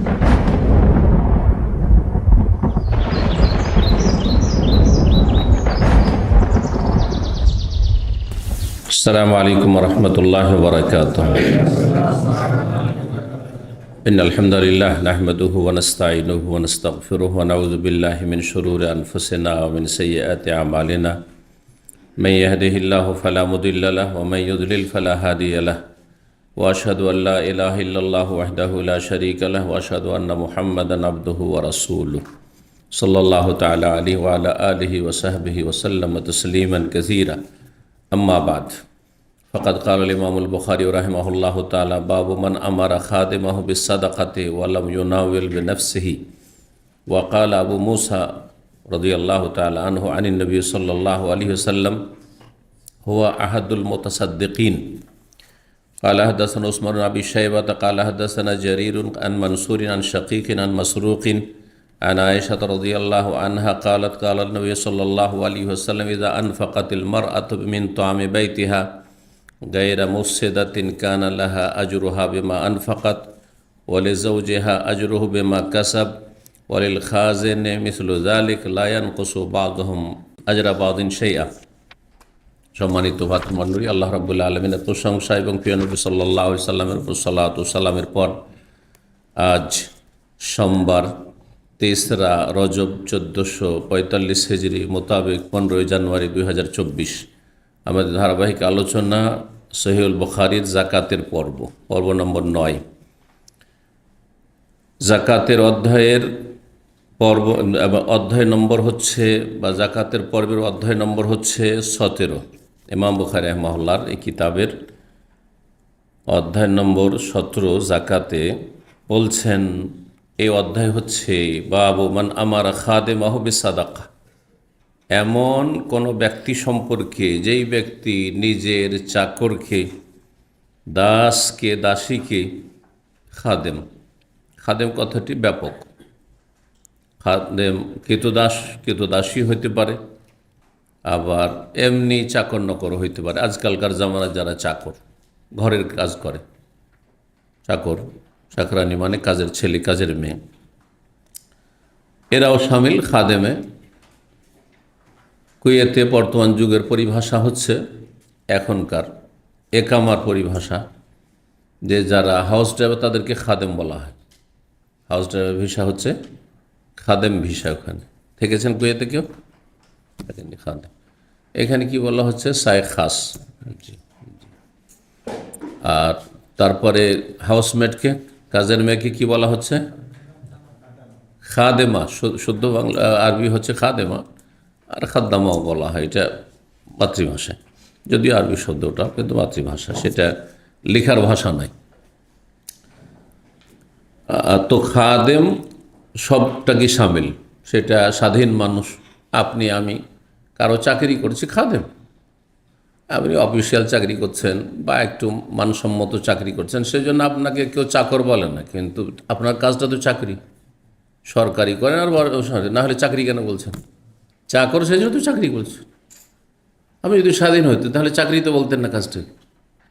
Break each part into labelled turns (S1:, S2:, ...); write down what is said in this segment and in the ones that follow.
S1: السلام عليكم ورحمة الله وبركاته. إن الحمد لله نحمده ونستعينه ونستغفره ونعوذ بالله من شرور أنفسنا ومن سيئات أعمالنا. من يهده الله فلا مضل له ومن يضلل فلا هادي له. وأشهد أن لا إله إلا الله وحده لا شريك له وأشهد أن محمدا عبده ورسوله صلى الله تعالى عليه وعلى آله وصحبه وسلم تسليما كثيرا. أما بعد فقد قال الإمام البخاري رحمه الله تعالى: باب من أمر خادمه بالصدقة ولم يناول بنفسه. وقال أبو موسى رضي الله تعالى عنه عن النبي صلى الله عليه وسلم: هو أحد المتصدقين. قال حدثنا عثمان بن أبي شيبة قال حدثنا جرير عن منصور عن شقيق عن مسروق عن عائشة رضي الله عنها قالت: قال النبي صلى الله عليه وسلم: إذا أنفقت المرأة من طعام بيتها غير مفسدة كان لها أجرها بما أنفقت ولزوجها أجره بما كسب وللخازن مثل ذلك لا ينقص بعضهم أجر بعض شيئا. সম্মানিত ভাতৃমণ্ডলী, আল্লাহ রাব্বুল আলামিনের প্রশংসা এবং প্রিয় নবী সাল্লাল্লাহু আলাইহি সাল্লামের উপর সালাত ও সালামের পর আজ সোমবার 3রা রজব 1445 হিজরি মোতাবেক 15 জানুয়ারি 2024 আমাদের ধারাবাহিক আলোচনা সহিহুল বুখারীর জাকাতের পর্ব নম্বর 9। জাকাতের অধ্যায় নম্বর হচ্ছে বা জাকাতের পর্বের অধ্যায় নম্বর হচ্ছে 17। ইমাম বুখারী রাহিমাহুল্লাহর এই কিতাবের অধ্যায় নম্বর 17 জাকাতে বলছেন, এই অধ্যায় হচ্ছে বাবু মান আমারা খাদেমাহু বিসাদাকা। এমন কোনো ব্যক্তি সম্পর্কে যেই ব্যক্তি নিজের চাকরকে, দাসকে, দাসীকে, খাদেম কথাটি ব্যাপক। খাদেম কৃতদাসী হইতে পারে, আবার এমনি চাকর নকর হইতে পারে। আজকালকার জামানায় যারা চাকর, ঘরের কাজ করে, চাকরানি মানে কাজের ছেলে, কাজের মেয়ে, এরাও শামিল খাদেমে। কুয়েতে বর্তমান যুগের পরিভাষা হচ্ছে এখনকার একামার পরিভাষা, যে যারা হাউস ড্রাইভার তাদেরকে খাদেম বলা হয়। হাউস ড্রাইভার ভিসা হচ্ছে খাদেম ভিসা। ওখানে থেকেছেন কুয়েতে কেউ? খাদেম। এখানে কি বলা হচ্ছে? সায় খাস। আর তারপরে হাউসমেটকে, কাজের মেয়েকে কি বলা হচ্ছে? খাদেমা। শুদ্ধ বাংলা আরবি হচ্ছে খাদেমা, আর খাদ্দামাও বলা হয়, এটা মাতৃভাষায়। যদিও আরবি শব্দটা কিন্তু মাতৃভাষা, সেটা লেখার ভাষা নয়। তো খাদেম সবটাকে সামিল। সেটা স্বাধীন মানুষ, আপনি আমি কারো চাকরি করছি, খাদেম। আপনি অফিসিয়াল চাকরি করছেন বা একটু মানসম্মত চাকরি করছেন, সেই জন্য আপনাকে কেউ চাকর বলে না, কিন্তু আপনার কাজটা তো চাকরি। সরকারি করেন আর না হলে চাকরি কেন বলছেন? চাকর সেই জন্য তো চাকরি করছে। আপনি যদি স্বাধীন হইতেন তাহলে চাকরি তো বলতেন না, কাজটা।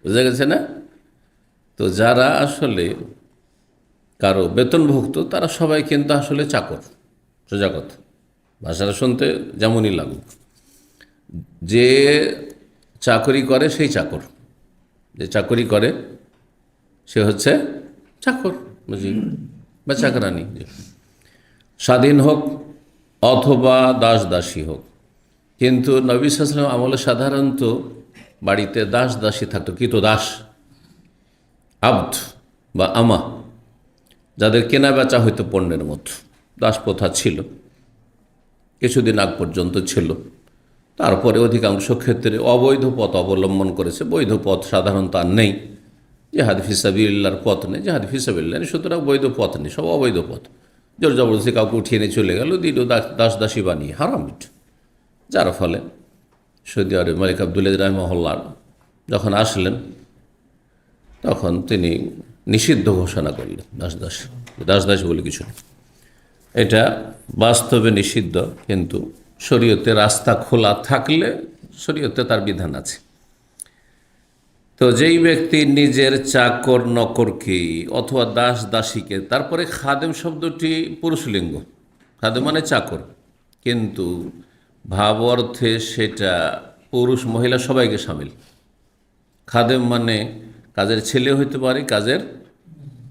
S1: বুঝা গেছে না? তো যারা আসলে কারো বেতনভুক্ত তারা সবাই কিন্তু আসলে চাকর। সোজা কথা, ভাষাটা শুনতে যেমনই লাগুক। যে চাকরি করে সেই চাকর, যে চাকরি করে সে হচ্ছে চাকর, বুঝি, বা চাকরানি। স্বাধীন হোক অথবা দাস দাসী হোক। কিন্তু নবী সাল্লাল্লাহু আলাইহি ওয়াসাল্লাম আমলে সাধারণত বাড়িতে দাস দাসী থাকতো, কৃতদাস, আব্দ বা আমা, যাদের কেনা বেচা হইতো পণ্যের মতো। দাস প্রথা ছিল, কিছুদিন আগ পর্যন্ত ছিল। তারপরে অধিকাংশ ক্ষেত্রে অবৈধ পথ অবলম্বন করেছে, বৈধ পথ সাধারণত আর নেই। জিহাদ ফিসাবিলিল্লাহর পথ নেই, জিহাদ ফিসাবিলিল্লাহ সুতরাং বৈধ পথ নেই, সব অবৈধ পথ। জোর জবরদস্তি কাউকে উঠিয়ে নিয়ে চলে গেল, দিল দাস দাসী বানিয়ে, হারাম। যার ফলে সৌদি আরব মালিক আবদুল্লাহ রাহিমাহুল্লাহ যখন আসলেন তখন তিনি নিষিদ্ধ ঘোষণা করলেন দাস দাসী বলে কিছু নেই। এটা বাস্তবে নিষিদ্ধ, কিন্তু শরীয়তে রাস্তা খোলা থাকলে শরীয়তে তার বিধান আছে। তো যেই ব্যক্তি নিজের চাকর নকরকে অথবা দাস দাসীকে, তারপরে খাদেম শব্দটি পুরুষলিঙ্গ, খাদেম মানে চাকর, কিন্তু ভাব অর্থে সেটা পুরুষ মহিলা সবাইকে সামিল। খাদেম মানে কাজের ছেলে হইতে পারে, কাজের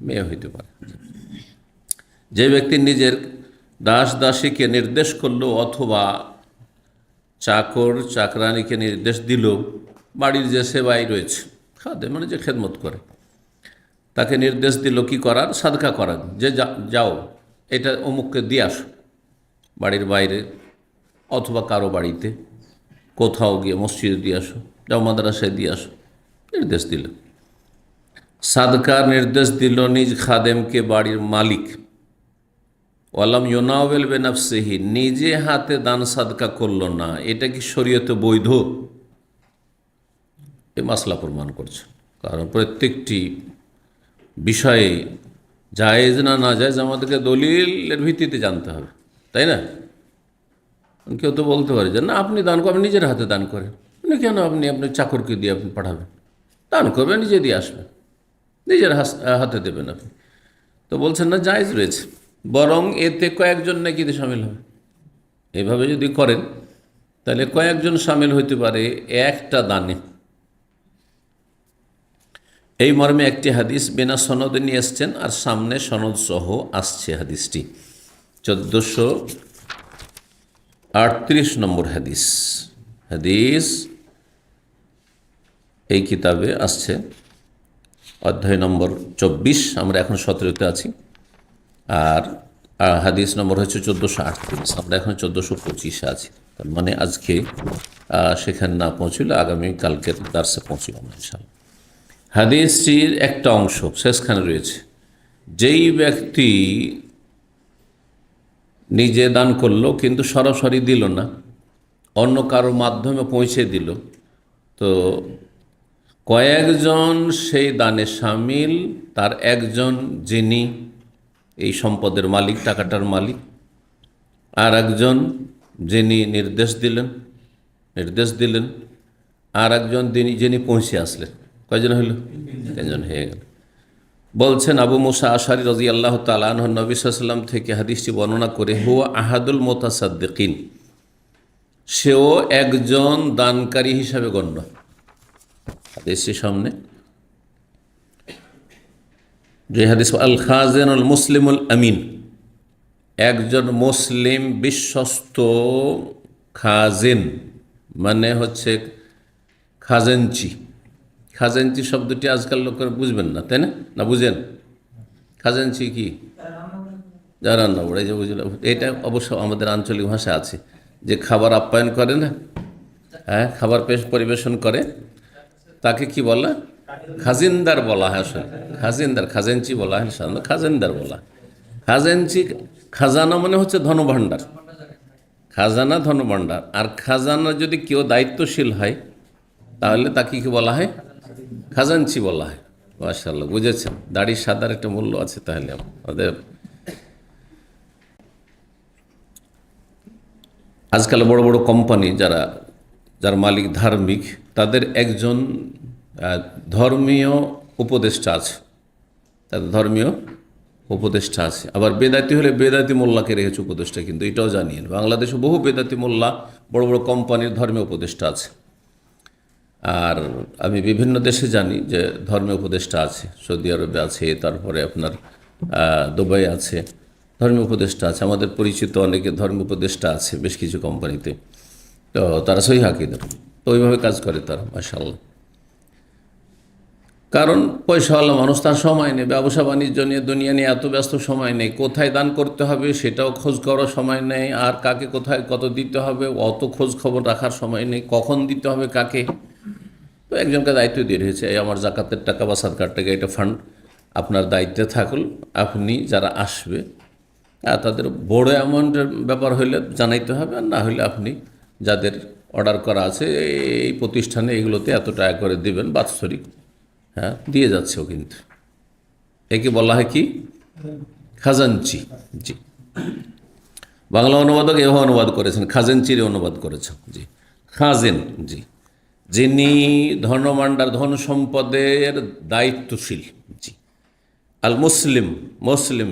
S1: মেয়ে হইতে পারে। যে ব্যক্তি নিজের দাস দাসীকে নির্দেশ করলো অথবা চাকর চাকরানিকে নির্দেশ দিল, বাড়ির যে সেবাই রয়েছে, খাদেম মানে যে খেদমত করে, তাকে নির্দেশ দিল কি করার, সাদকা করার, যে যাও এটা অমুককে দিয়ে আসো, বাড়ির বাইরে অথবা কারো বাড়িতে, কোথাও গিয়ে মসজিদে দিয়ে আসো, যাও মাদ্রাসায় দিয়ে আসো, নির্দেশ দিল। সাদকার নির্দেশ দিল নিজ খাদেমকে, বাড়ির মালিক। ওয়ালাম ইউনাওয়েল বেনাফসিহি, নিজে হাতে দান সাদকা করল না, এটা কি শরীয়তে বৈধ? এই মাসলা প্রমাণ করছে। কারণ প্রত্যেকটি বিষয়ে জায়েজ না না জায়েজ আমাদেরকে দলিলের ভিত্তিতে জানতে হবে, তাই না? কেউ তো বলতে পারে যে না আপনি দান করবেন, নিজের হাতে দান করেন, কেন আপনি আপনার চাকরকে দিয়ে আপনি পাঠাবেন? দান করবেন, নিজে দিয়ে আসবেন, নিজের হাতে দেবেন আপনি। তো বলছেন না, জায়েজ রয়েছে, বরং এতে কয়েকজন নাকিতে সামিল হবে। এভাবে যদি করেন তাহলে কয়েকজন সামিল হইতে পারে একটা দানে। এই মর্মে একটি হাদিস বিনা সনদে নিয়ে এসছেন, আর সামনে সনদ সহ আসছে হাদিসটি। 1438 নম্বর হাদিস। হাদিস এই কিতাবে আসছে অধ্যায় নম্বর 24, আমরা এখন 17তে আছি, আর হাদিস নম্বর হচ্ছে 1438, আমরা এখন 1425 আছি। তার মানে আজকে সেখানে না পৌঁছলে আগামী কালকের দার্সে পৌঁছলাম ইনশাআল্লাহ। হাদিসটির একটা অংশ শেষখানে রয়েছে, যেই ব্যক্তি নিজে দান করলো কিন্তু সরাসরি দিল না, অন্য কারোর মাধ্যমে পৌঁছে দিল, তো কয়েকজন সেই দানে সামিল। তার একজন যিনি এই সম্পদের মালিক, টাকাটার মালিক, আর একজন যিনি নির্দেশ দিলেন, আর একজন যিনি পৌঁছে আসলেন। কয়জন হইল? তিনজন হয়ে গেল। বলছেন আবু মুসা আশারী রাদিয়াল্লাহু তাআলা আনহু, নবী সাল্লাল্লাহু আলাইহি ওয়াসাল্লাম থেকে হাদিসটি বর্ণনা করে, হুয়া আহাদুল মুতাসাদ্দিকিন, সেও একজন দানকারী হিসাবে গণ্য। হাদিসের সামনে যে হাদিস, আল খাজিনুল মুসলিমুল আমিন, একজন মুসলিম বিশ্বস্ত খাজিন, মানে হচ্ছে খাজাঞ্চি। খাজাঞ্চি শব্দটি আজকাল লোকেরা বুঝবেন না, তাই না? না বুঝেন? খাজাঞ্চি কি? যারা রান্না করে, এই যে বুঝলাম, এটা অবশ্য আমাদের আঞ্চলিক ভাষা আছে, যে খাবার আপ্যায়ন করে না, হ্যাঁ, খাবার পরিবেশন করে, তাকে কি বলা? খাজিনদার বলা হয়। আসলে খাজিনদার, খাজাঞ্চি বলা হয় সাধারণত, খাজিনদার বলা। খাজাঞ্চি, খাজানা মানে হচ্ছে ধনভাণ্ডার, খাজানা ধনভাণ্ডার। আর খাজানা যদি কেউ দায়িত্বশীল হয় তাহলে তাকে কি বলা হয়? খাজাঞ্চি বলা হয়। মাশাআল্লাহ, বুঝেছেন? দাড়ির সাদার একটা মূল্য আছে তাহলে আমাদের। আজকাল বড় বড় কোম্পানি যার মালিক ধার্মিক, তাদের একজন ধর্মীয় উপদেষ্টা আছে, আবার বেদাতি হলে বেদাতি মোল্লাকে রেখেছে উপদেষ্টা, কিন্তু এটাও জানিয়েন বাংলাদেশে বহু বেদাতি মোল্লা বড় বড় কোম্পানির ধর্মীয় উপদেষ্টা আছে। আর আমি বিভিন্ন দেশে জানি যে ধর্মীয় উপদেষ্টা আছে, সৌদি আরবে আছে, তারপরে আপনার দুবাই আছে, ধর্মীয় উপদেষ্টা আছে। আমাদের পরিচিত অনেকে ধর্মীয় উপদেষ্টা আছে বেশ কিছু কোম্পানিতে। তো তারা সহিহ আকীদার, তো ওইভাবে কাজ করে তারা, মাশাআল্লাহ। কারণ পয়সাওয়ালা মানুষ, তার সময় নেই, ব্যবসা বাণিজ্য নিয়ে, দুনিয়া নিয়ে এত ব্যস্ত, সময় নেই। কোথায় দান করতে হবে সেটাও খোঁজ করার সময় নেই, আর কাকে কোথায় কত দিতে হবে অত খোঁজ খবর রাখার সময় নেই, কখন দিতে হবে কাকে। তো একজনকে দায়িত্ব দিয়ে রয়েছে, এই আমার জাকাতের টাকা বা সাদকার টাকা, এটা ফান্ড আপনার দায়িত্বে থাকুন, আপনি যারা আসবে তাদের বড় অ্যামাউন্টের ব্যাপার হইলে জানাইতে হবে, আর না হলে আপনি যাদের অর্ডার করা আছে এই প্রতিষ্ঠানে এগুলোতে এত টাকা করে দেবেন বাৎসরিক, হ্যাঁ দিয়ে যাচ্ছেও। কিন্তু একে বলা হয় কি? খাজাঞ্চি। জি, বাংলা অনুবাদক এভাবে অনুবাদ করেছেন, খাজাঞ্চির অনুবাদ করেছেন। জি, খাজেন। জি, যিনি ধনভাণ্ডার ধন সম্পদের দায়িত্বশীল। জি। আল মুসলিম, মুসলিম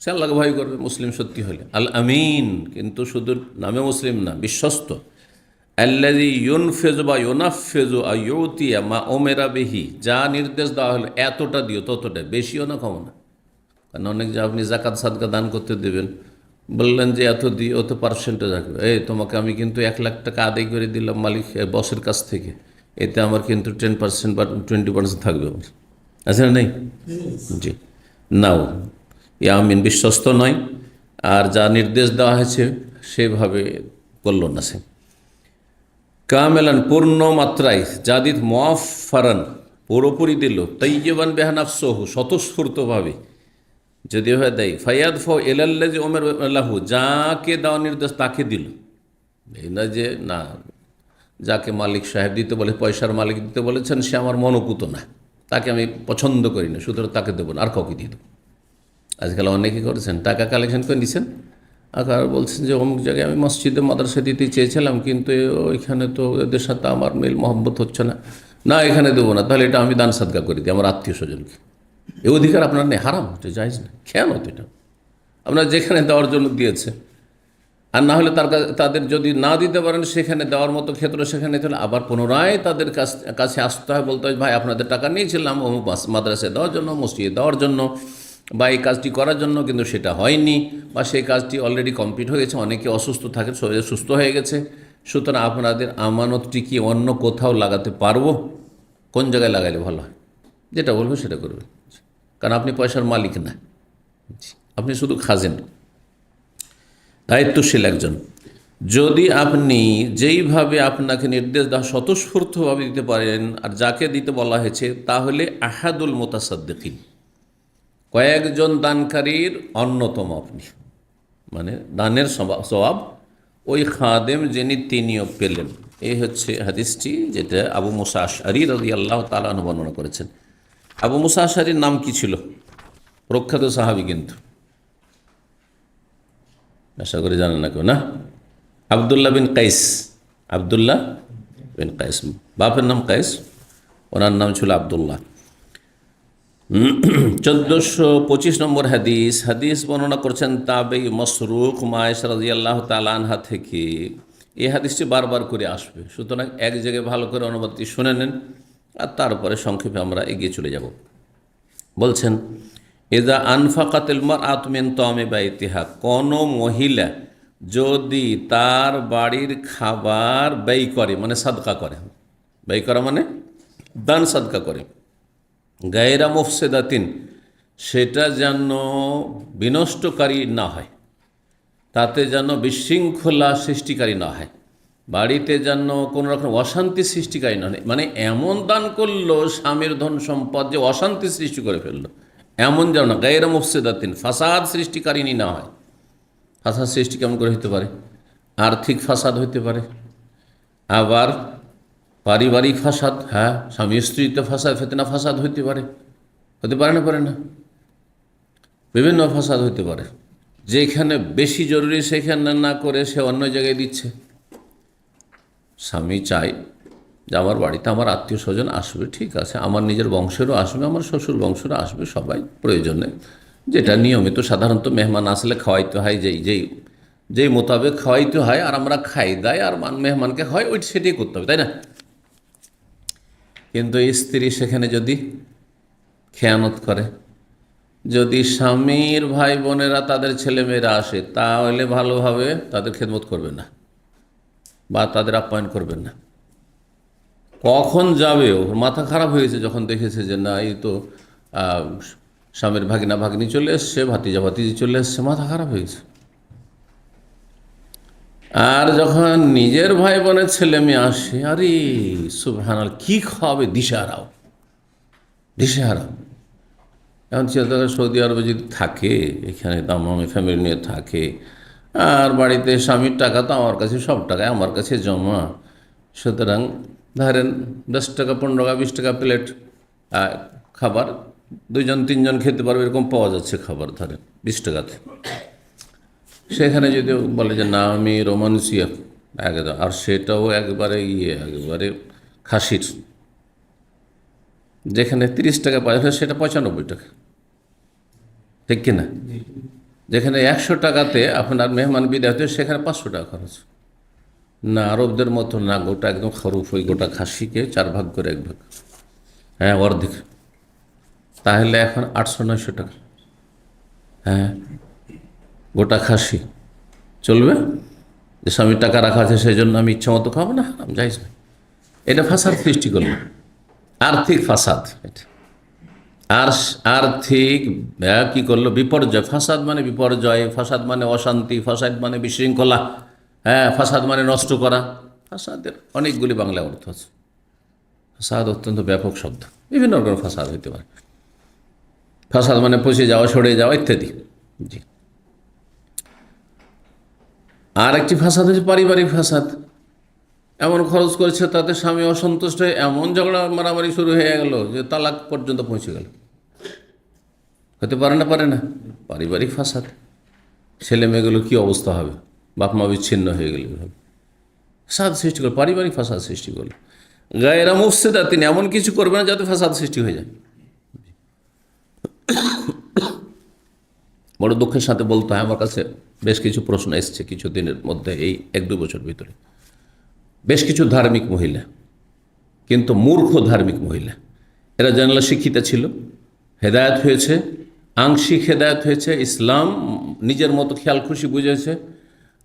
S1: সে আল্লাহকে ভয় করবে মুসলিম সত্যি হলে। আল আমিন, কিন্তু শুধু নামে মুসলিম না, বিশ্বস্ত। আল্লাযী ইউনফিযু বা ইউনাফফিযু আইয়ুতিয়া মা উমিরা বিহি, যা নির্দেশ দেওয়া হলো এতটা দিও, ততটা, বেশিও না কমও না। কারণ অনেক যে আপনি জাকাত সাদকা দান করতে দেবেন, বললেন যে এত দিই, অত পার্সেন্টেজ রাখবে। এই তোমাকে আমি কিন্তু 1,00,000 টাকা আদায় করে দিলাম মালিক বসের কাছ থেকে, এতে আমার কিন্তু 10% বা 20% থাকবে আমার, আছে না নেই? জি। নাও, ইয়ামিন বিশ্বস্ত নয়, আর যা নির্দেশ দেওয়া হয়েছে সেভাবে করল না সে। কামেলান, পূর্ণ মাত্রায়, জাদিদ মুআফফারান, পুরোপুরি দিল, তাইয়্যিবান বিহানাফসহু, স্বতঃস্ফূর্তভাবে যদি হয় দেয়, ফায়াদফা ইলাল্লাযী উমিরা লাহু, যাকে দেওয়া নির্দেশ তাকে দিল। এই না যে না, যাকে মালিক সাহেব দিতে বলে, পয়সার মালিক দিতে বলেছেন, সে আমার মনোপুত না, তাকে আমি পছন্দ করি না, সুতরাং তাকে দেবো না, আর কাউকে দিয়ে দেবো। আজকাল অনেকে করেছেন, টাকা কালেকশন করে নিছেন, আর বলছেন যে অমুক জায়গায় আমি মসজিদে মাদ্রাসা দিতে চেয়েছিলাম, কিন্তু ওইখানে তো এদের সাথে আমার মিল মহব্বত হচ্ছে না, না এখানে দেবো না, তাহলে এটা আমি দান সাদকা করে দিই আমার আত্মীয় স্বজনকে। এই অধিকার আপনার নেই, হারাম, এটা জায়েজ না। কেন তো এটা আপনার যেখানে দেওয়ার জন্য দিয়েছে, আর না হলে তাদের যদি না দিতে পারেন সেখানে দেওয়ার মতো ক্ষেত্র, সেখানে তাহলে আবার পুনরায় তাদের কাছে আসতে হয়, বলতে হয় ভাই আপনাদের টাকা নিয়েছিলাম অমুক মাদ্রাসায় দেওয়ার জন্য, মসজিদে দেওয়ার জন্য, বা এই কাজটি করার জন্য, কিন্তু সেটা হয়নি, বা সেই কাজটি অলরেডি কমপ্লিট হয়ে গেছে, অনেকে অসুস্থ থাকে, শরীরে সুস্থ হয়ে গেছে, সুতরাং আপনাদের আমানতটি কি অন্য কোথাও লাগাতে পারবো? কোন জায়গায় লাগাইলে ভালো হয়? যেটা বলবো সেটা করবে, কারণ আপনি পয়সার মালিক না, আপনি শুধু খাজেন, দায়িত্বশীল একজন। যদি আপনি যেইভাবে আপনাকে নির্দেশ দেওয়া স্বতঃস্ফূর্তভাবে দিতে পারেন, আর যাকে দিতে বলা হয়েছে, তাহলে আহাদুল মুতাসাদ্দিকিন, কয়েকজন দানকারীর অন্যতম আপনি, মানে দানের সওয়াব ওই খাদেম যিনি, তিনিও পেলেন। এই হচ্ছে হাদিসটি, যেটা আবু মুসা আশআরী রাদিয়াল্লাহু তাআলা আনহু বর্ণনা করেছেন। আবু মুসা আশআরীর নাম কি ছিল? প্রখ্যাত সাহাবী, কিন্তু আশা করি জানেন না কেউ, না? আবদুল্লাহ বিন কাইস, আবদুল্লাহ বিন কাইস, বাপের নাম কাইস, ওনার নাম ছিল আবদুল্লাহ। 1425 নম্বর হাদিস বর্ণনা করছেন তাবেঈ মাসরুক মায়েশা রাদিয়াল্লাহু তাআলা আনহা থেকে। এই হাদিসটি বারবার করে আসবে, সুতরাং এক জায়গায় ভালো করে অনুবাদটি শুনে নেন, আর তারপরে সংক্ষেপে আমরা এগিয়ে চলে যাব। বলছেন, ইযা আনফাকাতিল মারআতু মিন তাআমি বাইতিহা, কোনো মহিলা যদি তার বাড়ির খাবার ব্যয় করে, মানে সাদকা করে, ব্যয় করা মানে দান সাদকা করে, গায়রা মুফসিদাতিন, সেটা যেন বিনষ্টকারী না হয়, তাতে যেন বিশৃঙ্খলা সৃষ্টিকারী না হয়, বাড়িতে যেন কোনো রকম অশান্তি সৃষ্টিকারী না হয়, মানে এমন দান করলো স্বামীর ধন সম্পদ যে অশান্তি সৃষ্টি করে ফেললো, এমন যেন না। গায়রা মুফসিদাতিন, ফাসাদ সৃষ্টিকারিনী না হয়। ফাসাদ সৃষ্টি কেমন করে হতে পারে? আর্থিক ফাসাদ হতে পারে, আবার পারিবারিক ফাসাদ, হ্যাঁ, স্বামী স্ত্রীতে ফাসাদ, ফিতনা ফাসাদ হতে পারে না? পারে না? বিভিন্ন ফাসাদ হতে পারে। যেখানে বেশি জরুরি সেখানে না করে সে অন্য জায়গায় দিচ্ছে। স্বামী চায় যে আমার বাড়িতে আমার আত্মীয় স্বজন আসবে, ঠিক আছে, আমার নিজের বংশেরও আসবে, আমার শ্বশুর বংশেরও আসবে, সবাই প্রয়োজনে, যেটা নিয়মিত সাধারণত মেহমান আসলে খাওয়াইতে হয়, যেই মোতাবেক খাওয়াইতে হয়, আর আমরা খাই দাই, আর মেহমানকে খাওয়াই, ওই সেটাই করতে হবে, তাই না? কিন্তু স্ত্রী সেখানে যদি খেয়ানত করে, যদি স্বামীর ভাই বোনেরা তাদের ছেলেমেয়েরা আসে, তাহলে ভালোভাবে তাদের খেদমত করবে না বা তাদের আপ্যায়ন করবেন না। কখন যাবে, ওর মাথা খারাপ হয়েছে যখন দেখেছে যে না, এই তো স্বামীর ভাগিনা ভাগিনী চলে এসছে, ভাতিজা ভাতিজি চলে এসছে, মাথা খারাপ হয়েছে। আর যখন নিজের ভাই বোনের ছেলে মেয়ে আসে, আরে সুবহানাল্লাহ, কি খাওয়াবে, দিশাহারাও। এখন সৌদি আরবে যদি থাকে, এখানে দামি ফ্যামিলি নিয়ে থাকে, আর বাড়িতে স্বামীর টাকা তো আমার কাছে, সব টাকায় আমার কাছে জমা, সুতরাং ধরেন 10 টাকা 15 টাকা 20 টাকা প্লেট খাবার, 2-3 জন খেতে পারবে, এরকম পাওয়া যাচ্ছে খাবার, ধরেন 20 টাকাতে। সেখানে যদি বলে যে না আমি রোমান্সিয়া, আর সেটাও একবারে খাসির, যেখানে 30 টাকা পাওয়া যায় সেটা 95 টাকা, ঠিক কিনা? যেখানে 100 টাকাতে আপনার মেহমান বিদায় হতে সেখানে 500 টাকা খরচ। না আরবদের মতো না, গোটা একদম খরচ, ওই গোটা খাসিকে 4 ভাগ করে 1 ভাগ, হ্যাঁ অর্ধেক, তাহলে এখন 800-900 টাকা। হ্যাঁ গোটা খাসি চলবে? যে স্বামীর টাকা রাখা আছে সেই জন্য আমি ইচ্ছা মতো খাবো না, আমি যাইস না। এটা ফাসাদ সৃষ্টি করলো, আর্থিক ফাসাদ এটা। আর আর্থিক কি করলো? বিপর্যয়। ফাসাদ মানে বিপর্যয়, ফাসাদ মানে অশান্তি, ফাসাদ মানে বিশৃঙ্খলা, হ্যাঁ ফাসাদ মানে নষ্ট করা। ফাসাদের অনেকগুলি বাংলা অর্থ আছে। ফাসাদ অত্যন্ত ব্যাপক শব্দ, বিভিন্ন রকম ফাসাদ হইতে পারে। ফাসাদ মানে পচে যাওয়া, সরে যাওয়া ইত্যাদি। জি। আর একটি ফাসাদ হচ্ছে পারিবারিক ফাসাদ। এমন খরচ করেছে তাতে স্বামী অসন্তুষ্ট হয়ে এমন ঝগড়া মারামারি শুরু হয়ে গেল যে তালাক পর্যন্ত পৌঁছে গেল। হতে পারে না? পারে না? পারিবারিক ফাসাদ। ছেলে মেয়েগুলো কী অবস্থা হবে? বাপ মা বিচ্ছিন্ন হয়ে গেল, ফাসাদ সৃষ্টি করল, পারিবারিক ফাসাদ সৃষ্টি করল। গায়েরা মুফসিদা, তিনি এমন কিছু করবে না যাতে ফাসাদ সৃষ্টি হয়ে যায়। বড় দুঃখের সাথে বলতে হয়, আমার কাছে বেশ কিছু প্রশ্ন এসছে কিছুদিনের মধ্যে, এই 1-2 বছর ভিতরে। বেশ কিছু ধার্মিক মহিলা, কিন্তু মূর্খ ধার্মিক মহিলা, এরা জানলা শিক্ষিতা ছিল, হেদায়েত হয়েছে, আংশিক হেদায়েত হয়েছে, ইসলাম নিজের মতো খেয়াল খুশি বুঝেছে,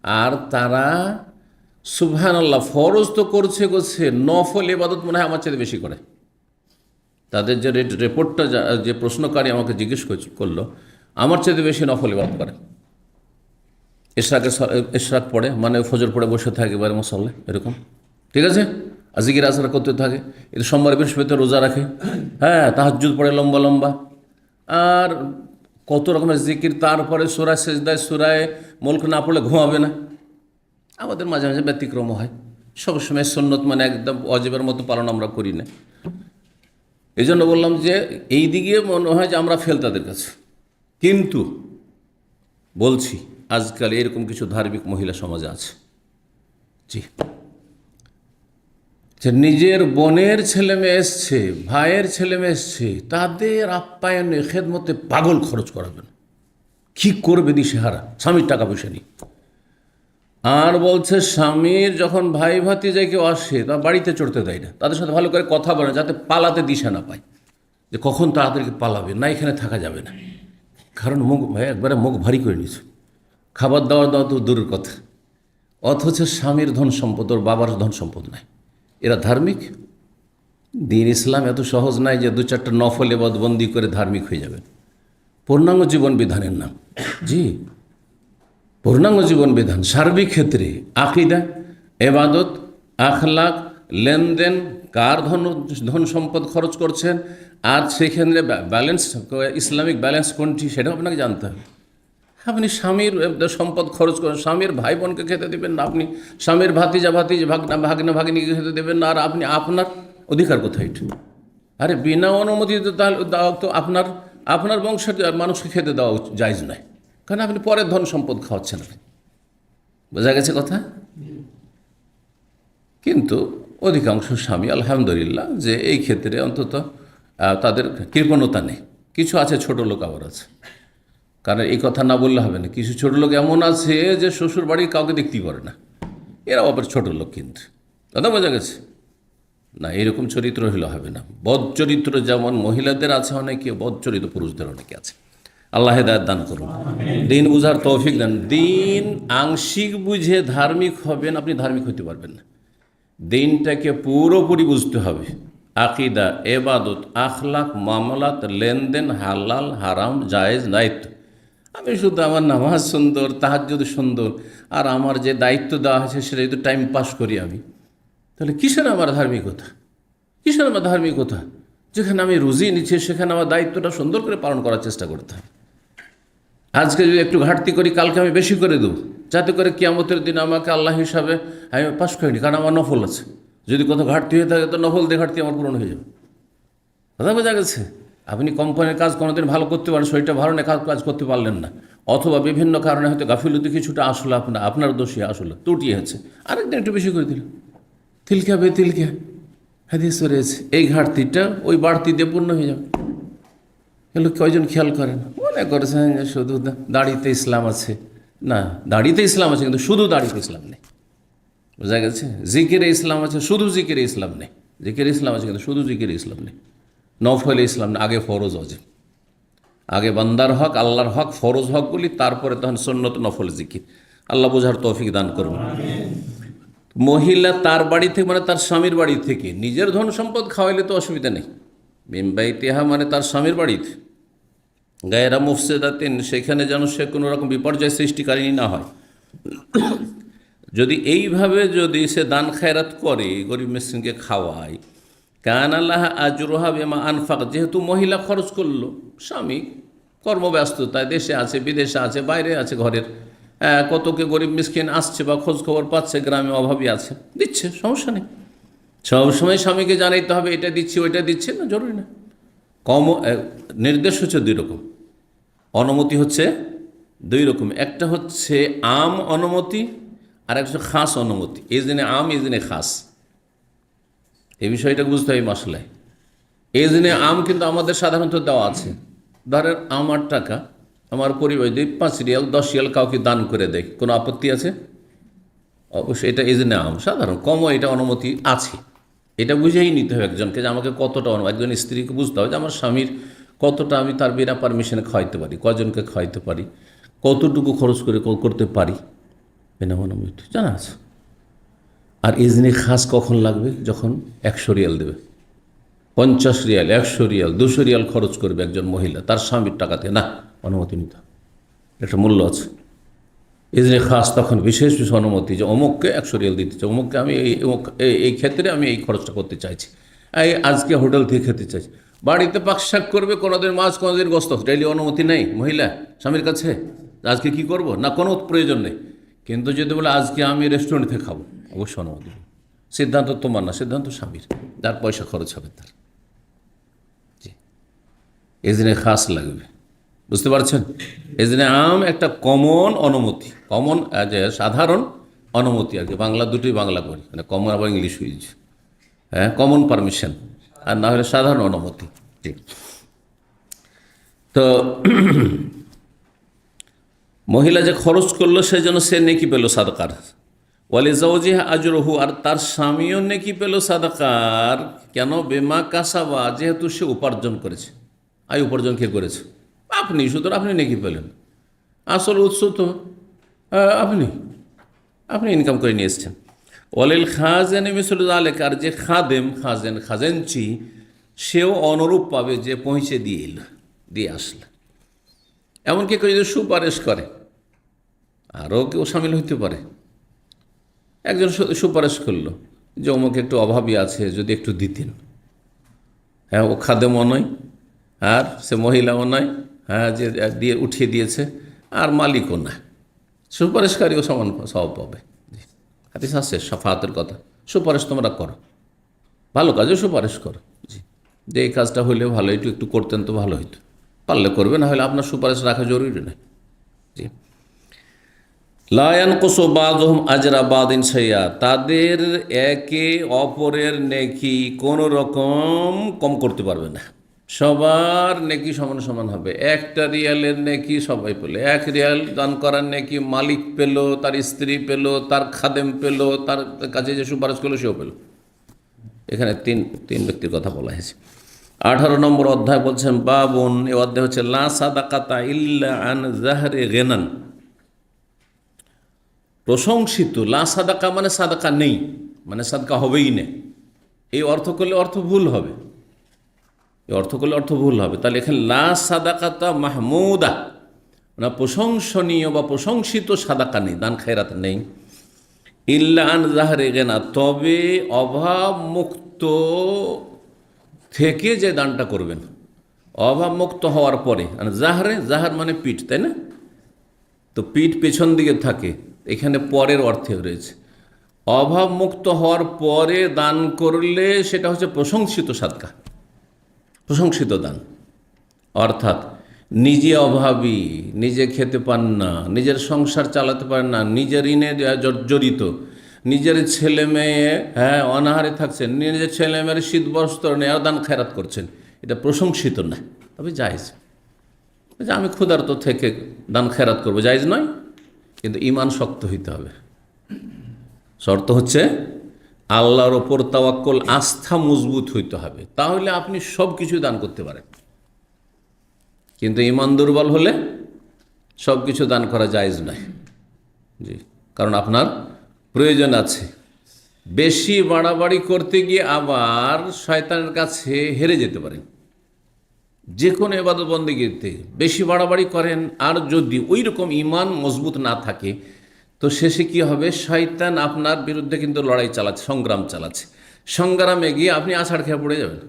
S1: আর তারা সুবহানাল্লাহ ফরজ তো করছে, নফল ইবাদত মনে হয় আমার চেয়ে বেশি করে। তাদের যে রিপোর্টটা, যে প্রশ্নকারী আমাকে জিজ্ঞেস করলো, আমার চেয়ে বেশি নফল ইবাদত করে। ইশরাক পড়ে, মানে ফজর পড়ে বসে থাকে এবারে মুসল্লায়, এরকম, ঠিক আছে, জিকির আজকার করতে থাকে, এটা সোমবার বৃহস্পতিবার রোজা রাখে, হ্যাঁ তাহাজ্জুদ পড়ে লম্বা লম্বা, আর কত রকমের জিকির। তারপরে সূরায়ে সিজদায়, সূরায়ে মুলক না পড়লে ঘুমাবে না। আমাদের মাঝে মাঝে ব্যতিক্রম হয়, সবসময় সুন্নত মানে একদম ওয়াজিবের মতো পালন আমরা করি না। এই জন্য বললাম যে এই দিকে মনে হয় যে আমরা ফেল তাদের কাছে। কিন্তু বলছি আজকাল এরকম কিছু ধার্মিক মহিলা সমাজে আছে, জি, যে নিজের বোনের ছেলে মেয়ে এসছে, ভাইয়ের ছেলে মেয়ে এসছে, তাদের আপ্যায়নে খেদমতে পাগল খরচ করাবেন। কি করবে দিশেহারা, স্বামীর টাকা পয়সা নেই। আর বলছে স্বামীর যখন ভাই ভাতিজা কেউ আসে তা বাড়িতে চড়তে দেয় না, তাদের সাথে ভালো করে কথা বলে যাতে পালাতে দিশা না পায়, যে কখন তাড়াতাড়ি পালাবে, না এখানে থাকা যাবে না। কারণ একবারে মুখ ভারী করে নিয়েছে, খাবার দাবার দেওয়া তো দূরের কথা, অথচ স্বামীর ধন সম্পদ ওর বাবার ধন সম্পদ নাই। এরা ধার্মিক? দিন ইসলাম এত সহজ নাই যে 2-4টা নফল ইবাদত বন্দি করে ধার্মিক হয়ে যাবেন। পূর্ণাঙ্গ জীবন বিধানের নাম, জি, পূর্ণাঙ্গ জীবন বিধান, সার্বিক ক্ষেত্রে আকীদা, ইবাদত, আখলাক, লেনদেন, কার ধন সম্পদ খরচ করছেন, আর সেক্ষেত্রে ব্যালেন্স, ইসলামিক ব্যালেন্স কোনটি সেটাও আপনাকে জানতে হবে। আপনি স্বামীর সম্পদ খরচ করেন, স্বামীর ভাই বোনকে খেতে দেবেন না, আপনি স্বামীর ভাতিজা ভাগনা ভাগিনীকে খেতে দেবেন না, আর আপনি আপনার অধিকার কোথায় এটা? আরে বিনা অনুমতিতে তাহলে তো আপনার বংশের মানুষকে খেতে দেওয়া জায়েজ নয়, কারণ আপনি পরের ধন সম্পদ খাওয়াচ্ছেন। বোঝা গেছে কথা? কিন্তু অধিকাংশ স্বামী আলহামদুলিল্লাহ যে এই ক্ষেত্রে অন্তত তাদের কৃপণতা নেই। কিছু আছে ছোট লোক আবার আছে, কারণ এই কথা না বললে হবে না, কিছু ছোট লোক এমন আছে যে শ্বশুর বাড়ির কাউকে দেখতেই পারে না, এরা আবার ছোট লোক। কিন্তু কথা বোঝা গেছে না? এরকম চরিত্র হলে হবে না। বদ চরিত্র যেমন মহিলাদের আছে অনেকে, বদ চরিত্র পুরুষদের অনেকে আছে। আল্লাহ হেদায়েত দান করুন, দিন বুঝার তৌফিক দেন। দিন আংশিক বুঝে ধার্মিক হবেন, আপনি ধার্মিক হতে পারবেন না। দিনটাকে পুরোপুরি বুঝতে হবে, আকীদা, ইবাদত, আখলাক, মামলাত, লেনদেন, হালাল হারাম, জায়েজ, দায়িত্ব। আমি শুধু আমার নামাজ সুন্দর, তাহাজ্জুদ সুন্দর, আর আমার যে দায়িত্ব দেওয়া হয়েছে সেটা যদি টাইম পাস করি আমি, তাহলে কিসের আমার ধার্মিকতা? কিসের আমার ধার্মিকতা? যেখানে আমি রুজি নিচ্ছি সেখানে আমার দায়িত্বটা সুন্দর করে পালন করার চেষ্টা করতে হবে। আজকে যদি একটু ঘাটতি করি, কালকে আমি বেশি করে দেবো, যাতে করে কিয়ামতের দিন আমাকে আল্লাহ হিসাবে আমি পাশ করিনি, কারণ আমার নফল আছে। যদি কোথাও ঘাটতি হয়ে থাকে তো নফল দিয়ে ঘাটতি আমার পূরণ হয়ে যাবে। কথা বোঝা গেছে? আপনি কোম্পানির কাজ কোনোদিন ভালো করতে পারেন, শরীরটা ভালো না, কাজ করতে পারলেন না, অথবা বিভিন্ন কারণে হয়তো গাফিলতি কিছুটা আসলে আপনার দোষী, আসলে ত্রুটি হয়েছে, আরেকদিন একটু বেশি করে দিল, তিলকা বে তিলকা, হাদিসে রয়েছে এই ঘাটতিটা ওই বাড়তি দিয়ে পূর্ণ হয়ে যাবে। এগুলো কয়জন খেয়াল করেন? মনে করেছেন যে শুধু দাড়িতে ইসলাম আছে। না, দাড়িতে ইসলাম আছে কিন্তু শুধু দাড়িতে ইসলাম নেই। বোঝা গেছে? জিকিরে ইসলাম আছে, শুধু জিকিরে ইসলাম নেই। জিকিরে ইসলাম আছে কিন্তু শুধু জিকিরে ইসলাম নেই। নফলে ইসলাম নেই, আগে ফরজ অজিব, আগে বান্দার হক, আল্লাহর হক, ফরজ হকগুলি, তারপরে তখন সুন্নত নফল জিকির। আল্লাহ বোঝার তৌফিক দান করবেন। মহিলা তার বাড়ি থেকে মানে তার স্বামীর বাড়ি থেকে নিজের ধন সম্পদ খাওয়াইলে তো অসুবিধা নেই। মিমবাইতিহা মানে তার স্বামীর বাড়িতে, গায়েরা মুফসেদাতিন, সেখানে যেন সে কোনো রকম বিপর্যয় সৃষ্টিকারিনী না হয়। যদি এইভাবে যদি সে দান খায়রাত করে, গরিব মিসকিনকে খাওয়ায়, কান আল্লাহ আজরুহা বিমা আনফাক, যেহেতু মহিলা খরচ করলো, স্বামী কর্মব্যস্ততায় দেশে আছে, বিদেশে আছে, বাইরে আছে, ঘরের কতকে গরিব মিসকিন আসছে বা খোঁজ খবর পাচ্ছে, গ্রামে অভাবী আছে, দিচ্ছে, সমস্যা নেই। সবসময় স্বামীকে জানাইতে হবে এটা দিচ্ছি ওইটা দিচ্ছি না, জরুরি না। নির্দেশ হচ্ছে দুই রকম, অনুমতি হচ্ছে দুই রকম। একটা হচ্ছে আম অনুমতি, আর একটা হচ্ছে খাস অনুমতি। এই দিনে আম, এই দিনে খাস, এই বিষয়টা বুঝতে হবে মশলায়। এই দিনে আম কিন্তু আমাদের সাধারণত দেওয়া আছে। ধরেন আমার টাকা, আমার পরিবার যদি 5 রিয়াল 10 রিয়াল কাউকে দান করে দেয়, কোনো আপত্তি আছে? অবশ্যই এটা এই দিনে আম, সাধারণ কমও এটা অনুমতি আছে। এটা বুঝেই নিতে হবে একজনকে যে আমাকে কতটা একজন স্ত্রীকে বুঝতে হবে যে আমার স্বামীর কতটা আমি তার বিনা পারমিশনে খাওয়াইতে পারি, কজনকে খাওয়াইতে পারি, কতটুকু খরচ করে করতে পারি, বিনা অনুমতি জানা আছে। আর ইজনে খাস কখন লাগবে? যখন 100 রিয়াল দেবে, 50 রিয়াল, 100 রিয়াল, 200 রিয়াল খরচ করবে একজন মহিলা তার স্বামীর টাকাতে, না, অনুমতি নিতে হবে, একটা মূল্য আছে। ইজনে খাস তখন বিশেষ বিশেষ অনুমতি, যে অমুককে 100 রিয়াল দিতে চাই, অমুককে আমি এই ক্ষেত্রে আমি এই খরচটা করতে চাইছি, এই আজকে হোটেল থেকে খেতে চাইছি। বাড়িতে পাক শাক করবে, কোনোদিন মাছ, কোনোদিন গোস্ত, ডেইলি অনুমতি নেই মহিলা স্বামীর কাছে, আজকে কি করব, না কোনো প্রয়োজন নেই। কিন্তু যদি বলে আজকে আমি রেস্টুরেন্ট থেকে খাবো, অবশ্যই অনুমতি। সিদ্ধান্ত তোমার না, সিদ্ধান্ত স্বামীর, যার পয়সা খরচ হবে তার। জি, এজনে খাস লাগবে, বুঝতে পারছেন? এজনে আম একটা কমন অনুমতি, কমন যে সাধারণ অনুমতি আর কি। বাংলা দুটোই বাংলা করি, মানে কমন আবার ইংলিশ হয়েছে, হ্যাঁ, কমন পারমিশন, আর না হলে সাধারণ অনুমতি। ঠিক। তো মহিলা যে খরচ করলো সেজন্য সে নেকি পেল সাদকার, ওয়ালি জাওজিহা আজরুহু, আর তার স্বামীও নেকি পেল সাদকার। কেন? বেমা কাসাবা, যেহেতু সে উপার্জন করেছে। আয় উপার্জন কে করেছে? আপনি, সুতরাং আপনি নেকি পেলেন। আসল উৎস তো আপনি ইনকাম করে নিয়ে এসছেন। ওয়ালিল খাজেন মিসল আলেক, আর যে খাদেম, খাজেনচি, সেও অনুরূপ পাবে, যে পৌঁছে দিয়ে আসলে। এমনকি কেউ যদি সুপারিশ করে, আরও কেউ সামিল হইতে পারে। একজন সুপারিশ করলো যে অমুক একটু অভাবী আছে, যদি একটু দিতেন। হ্যাঁ, ও খাদেমও নয় আর সে মহিলাও নয়, হ্যাঁ, যে দিয়ে উঠিয়ে দিয়েছে, আর মালিকও না, সুপারিশকারীও সমান সব পাবে। হাদিস আছে শাফাতের কথা, সুপারিশ তোমরা করো, ভালো কাজে সুপারিশ করো। জি, যে এই কাজটা হইলে ভালো, একটু করতেন তো ভালো হইতো, পারলে করবে, না হলে আপনার সুপারিশ রাখা জরুরি নয়। জি, লায়ান কোসো বাদহুম আজরা বাদিন সাইয়া, তাদের একে অপরের নেকি কোনো রকম কম করতে পারবে না। সবার নেকি সমান সমান হবে। 1 রিয়ালের নেকি সবাই পেল, 1 রিয়াল দান করার নেকি মালিক পেল, তার স্ত্রী পেল, তার খাদেম পেল, তার কাছে যে সুপারিশ করলো সেও পেল। এখানে তিন ব্যক্তির কথা বলা হয়েছে। 18 নম্বর অধ্যায় বলছেন বাবুন, এ অধ্যায় হচ্ছে লা সাদাকাতা ইল্লা আন জাহরি গিনান, প্রশংসিত। লা সাদাকা মানে সাদাকা নেই, মানে সাদাকা হবেই না, এই অর্থ করলে অর্থ ভুল হবে, তাহলে এখানে লা সাদাকাতা মাহমুদা, না প্রশংসনীয় বা প্রশংসিত সাদাকা নেই, দান খায়রাত নেই। ইল্লা আন জাহরে গেনা, তবে অভাব মুক্ত থেকে যে দানটা করবেন, অভাব মুক্ত হওয়ার পরে। জাহার মানে পিঠ, তাই না? তো পিঠ পেছন দিকে থাকে, এখানে পরের অর্থে রয়েছে। অভাব মুক্ত হওয়ার পরে দান করলে সেটা হচ্ছে প্রশংসিত সাদকা, প্রশংসিত দান। অর্থাৎ নিজে অভাবী, নিজে খেতে পান না, নিজের সংসার চালাতে পারেন না, নিজের ঋণে জর্জরিত, নিজের ছেলে মেয়ে অনাহারে থাকছেন, নিজের ছেলে মেয়ের শীত বস্ত্র নেই আর দান খেরাত করছেন, এটা প্রশংসিত না, তবে জায়েজ। যে আমি ক্ষুধার্ত থেকে দান খেরাত করবো, জায়েজ নয়, কিন্তু ঈমান শক্ত হইতে হবে। শর্ত হচ্ছে আল্লাহর ওপর তাওয়াক্কুল, আস্থা মজবুত হইতে হবে, তাহলে আপনি সব কিছু দান করতে পারেন। কিন্তু ঈমান দুর্বল হলে সব কিছু দান করা জায়েজ নয়। জি, কারণ আপনার প্রয়োজন আছে। বেশি বাড়াবাড়ি করতে গিয়ে আবার শয়তানের কাছে হেরে যেতে পারেন। যে কোনো ইবাদত বন্দেগীতে বেশি বাড়াবাড়ি করেন, আর যদি ওই রকম ঈমান মজবুত না থাকে, তো শেষে কি হবে? শয়তান আপনার বিরুদ্ধে কিন্তু লড়াই চালাচ্ছে, সংগ্রাম চালাচ্ছে। সংগ্রামে গিয়ে আপনি আছাড় খেয়ে পড়ে যাবেন।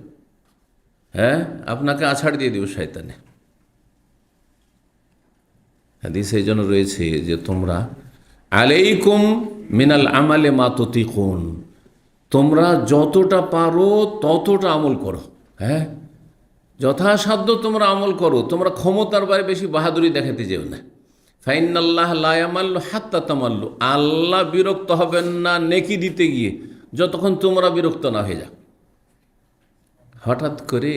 S1: আপনাকে আছাড় দিয়ে দেবে শয়তানে। হাদিস এই জন্য রয়েছে যে তোমরা আলাইকুম মিনাল আমালে মা তুতিকুন, তোমরা যতটা পারো ততটা আমল করো। যথাসাধ্য তোমরা আমল করো, তোমরা ক্ষমতার বাইরে বেশি বাহাদুরি দেখাতে যেও না। ফাইনাল্লাহ লা ইয়ামাল্লু হাত্তা তামাল্লু, আল্লাহ বিরক্ত হবেন না নেকি দিতে গিয়ে যতক্ষণ তোমরা বিরক্ত না হয়ে যাও। হঠাৎ করে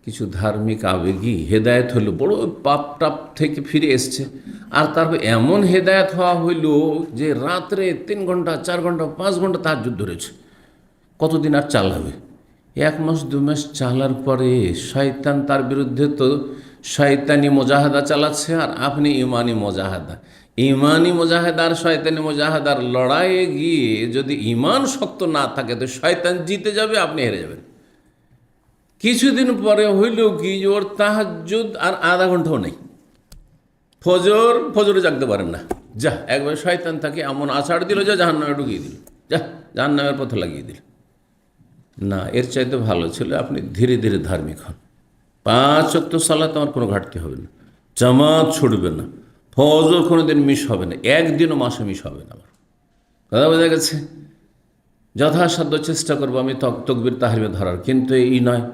S1: কিছু ধার্মিক আবেগী হেদায়েত হলো, বড় পাপ টাপ থেকে ফিরে এসছে, আর তারপর এমন হেদায়েত হওয়া হইল যে রাত্রে 3 ঘন্টা 4 ঘন্টা 5 ঘন্টা তাহাজ্জুদ ধরেছে। কতদিন আর চালাবে? 1 মাস 2 মাস চালার পরে শয়তান তার বিরুদ্ধে তো শয়তানি মুজাহাদা চালাচ্ছে, আর আপনি ইমানি মুজাহাদা। ইমানি মুজাহাদা আর শয়তানি মুজাহাদার লড়াইয়ে গিয়ে যদি ইমান শক্ত না থাকে তো শয়তান জিতে যাবে, আপনি হেরে যাবেন। কিছুদিন পরে হইল কি, ওর তাহাজ্জুদ আর আধা ঘন্টাও নেই, ফজরে জাগতে পারেন না। যা, একবার শয়তান তাকে এমন আছাড় দিল যে জাহান্নামে ঢুকিয়ে দিল, যা জাহান্নামের পথে লাগিয়ে দিল। না, এর চাইতে ভালো ছিল আপনি ধীরে ধীরে ধার্মিক হন। 5 ওয়াক্ত সালাত আমার কোনো ঘাটতি হবে না, জামাত ছুটবে না, ফজর কোনো দিন মিস হবে না, একদিনও মাসে মিস হবে না। আমার কথা বোঝা গেছে? যথাসাধ্য চেষ্টা করবো আমি তকবির তাহরিমে ধরার, কিন্তু এই নয়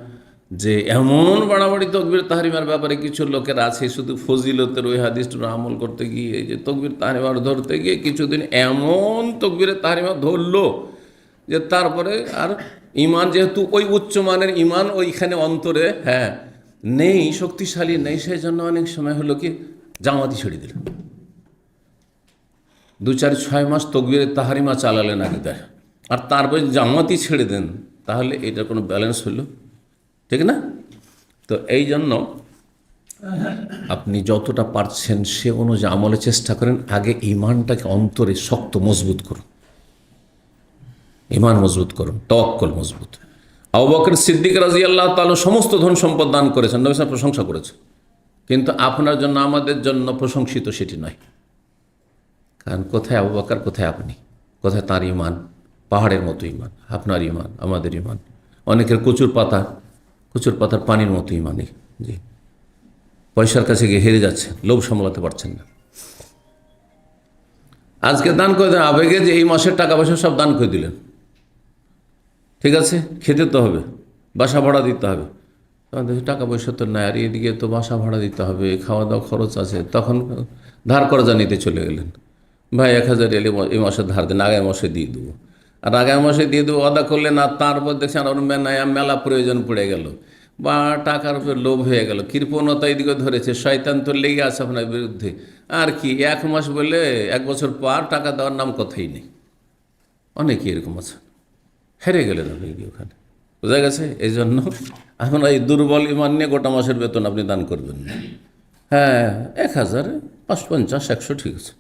S1: যে এমন বাড়াবাড়ি তকবির তাহরিমার ব্যাপারে কিছু লোকের আছে, শুধু ফজিলতের ওই হাদিসটার আমল করতে গিয়ে, যে তকবির তাহরিমার ধরতে গিয়ে কিছুদিন এমন তকবিরের তাহরিমা ধরলো যে তারপরে আর ইমান, যেহেতু ওই উচ্চমানের ইমান ওইখানে অন্তরে নেই, শক্তিশালী নেই, সেই জন্য অনেক সময় হলো কি জামাতি ছেড়ে দিল। 2, 4, 6 মাস তকবিরের তাহরিমা চালালেন আগে দেয়, আর তারপরে জামাতি ছেড়ে দেন, তাহলে এটা কোনো ব্যালেন্স হলো? ঠিক না? তো এই জন্য আপনি যতটা পারছেন সে অনুযায়ী আমলের চেষ্টা করেন। আগে ইমানটাকে অন্তরে শক্ত মজবুত করুন, ইমান মজবুত করুন, তাওয়াক্কুল মজবুত। আবু বকর সিদ্দিক রাদিয়াল্লাহু তাআলা সমস্ত ধন সম্পদ দান করেছেন, নবী সাল্লাল্লাহু আলাইহি ওয়াসাল্লাম প্রশংসা করেছেন, কিন্তু আপনার জন্য আমাদের জন্য প্রশংসিত সেটি নয়। কারণ কোথায় আবু বকর, কোথায় আপনি, কোথায় তার ইমান? পাহাড়ের মতো ইমান আপনার ইমান, আমাদের ইমান। অনেকের কচুর পাতার পানির মতো ইমানই। জি, পয়সার কাছে গিয়ে হেরে যাচ্ছে, লোভ সামলাতে পারছেন না। আজকে দান করে দেন আবেগে, যে এই মাসের টাকা পয়সা সব দান করে দিলেন, ঠিক আছে, খেতে তো হবে, বাসা ভাড়া দিতে হবে, টাকা পয়সা তো নাই, আর এদিকে তো বাসা ভাড়া দিতে হবে, খাওয়া দাওয়া খরচ আছে। তখন ধার কর্জা নিতে চলে গেলেন, ভাই 1000 এলে এই মাসে ধার দেন, আগামী মাসে দিয়ে দেবো। আর আগামী মাসে দিয়ে দেবো আদা করলেন, আর তারপর দেখছেন আর মেলা প্রয়োজন পড়ে গেল, বা টাকার উপর লোভ হয়ে গেল, কৃপণতা এদিকে ধরেছে, শয়তান তো লেগে আছে আপনার বিরুদ্ধে। আর কি 1 মাস বলে 1 বছর পর টাকা দেওয়ার নাম কথাই নেই। অনেকেই এরকম আছে, হেরে গেলেন আপনি ওখানে, বোঝা গেছে? এই জন্য এখন এই দুর্বল ইমান নিয়ে গোটা মাসের বেতন আপনি দান করবেন না। 1000, 550, 100 ঠিক আছে,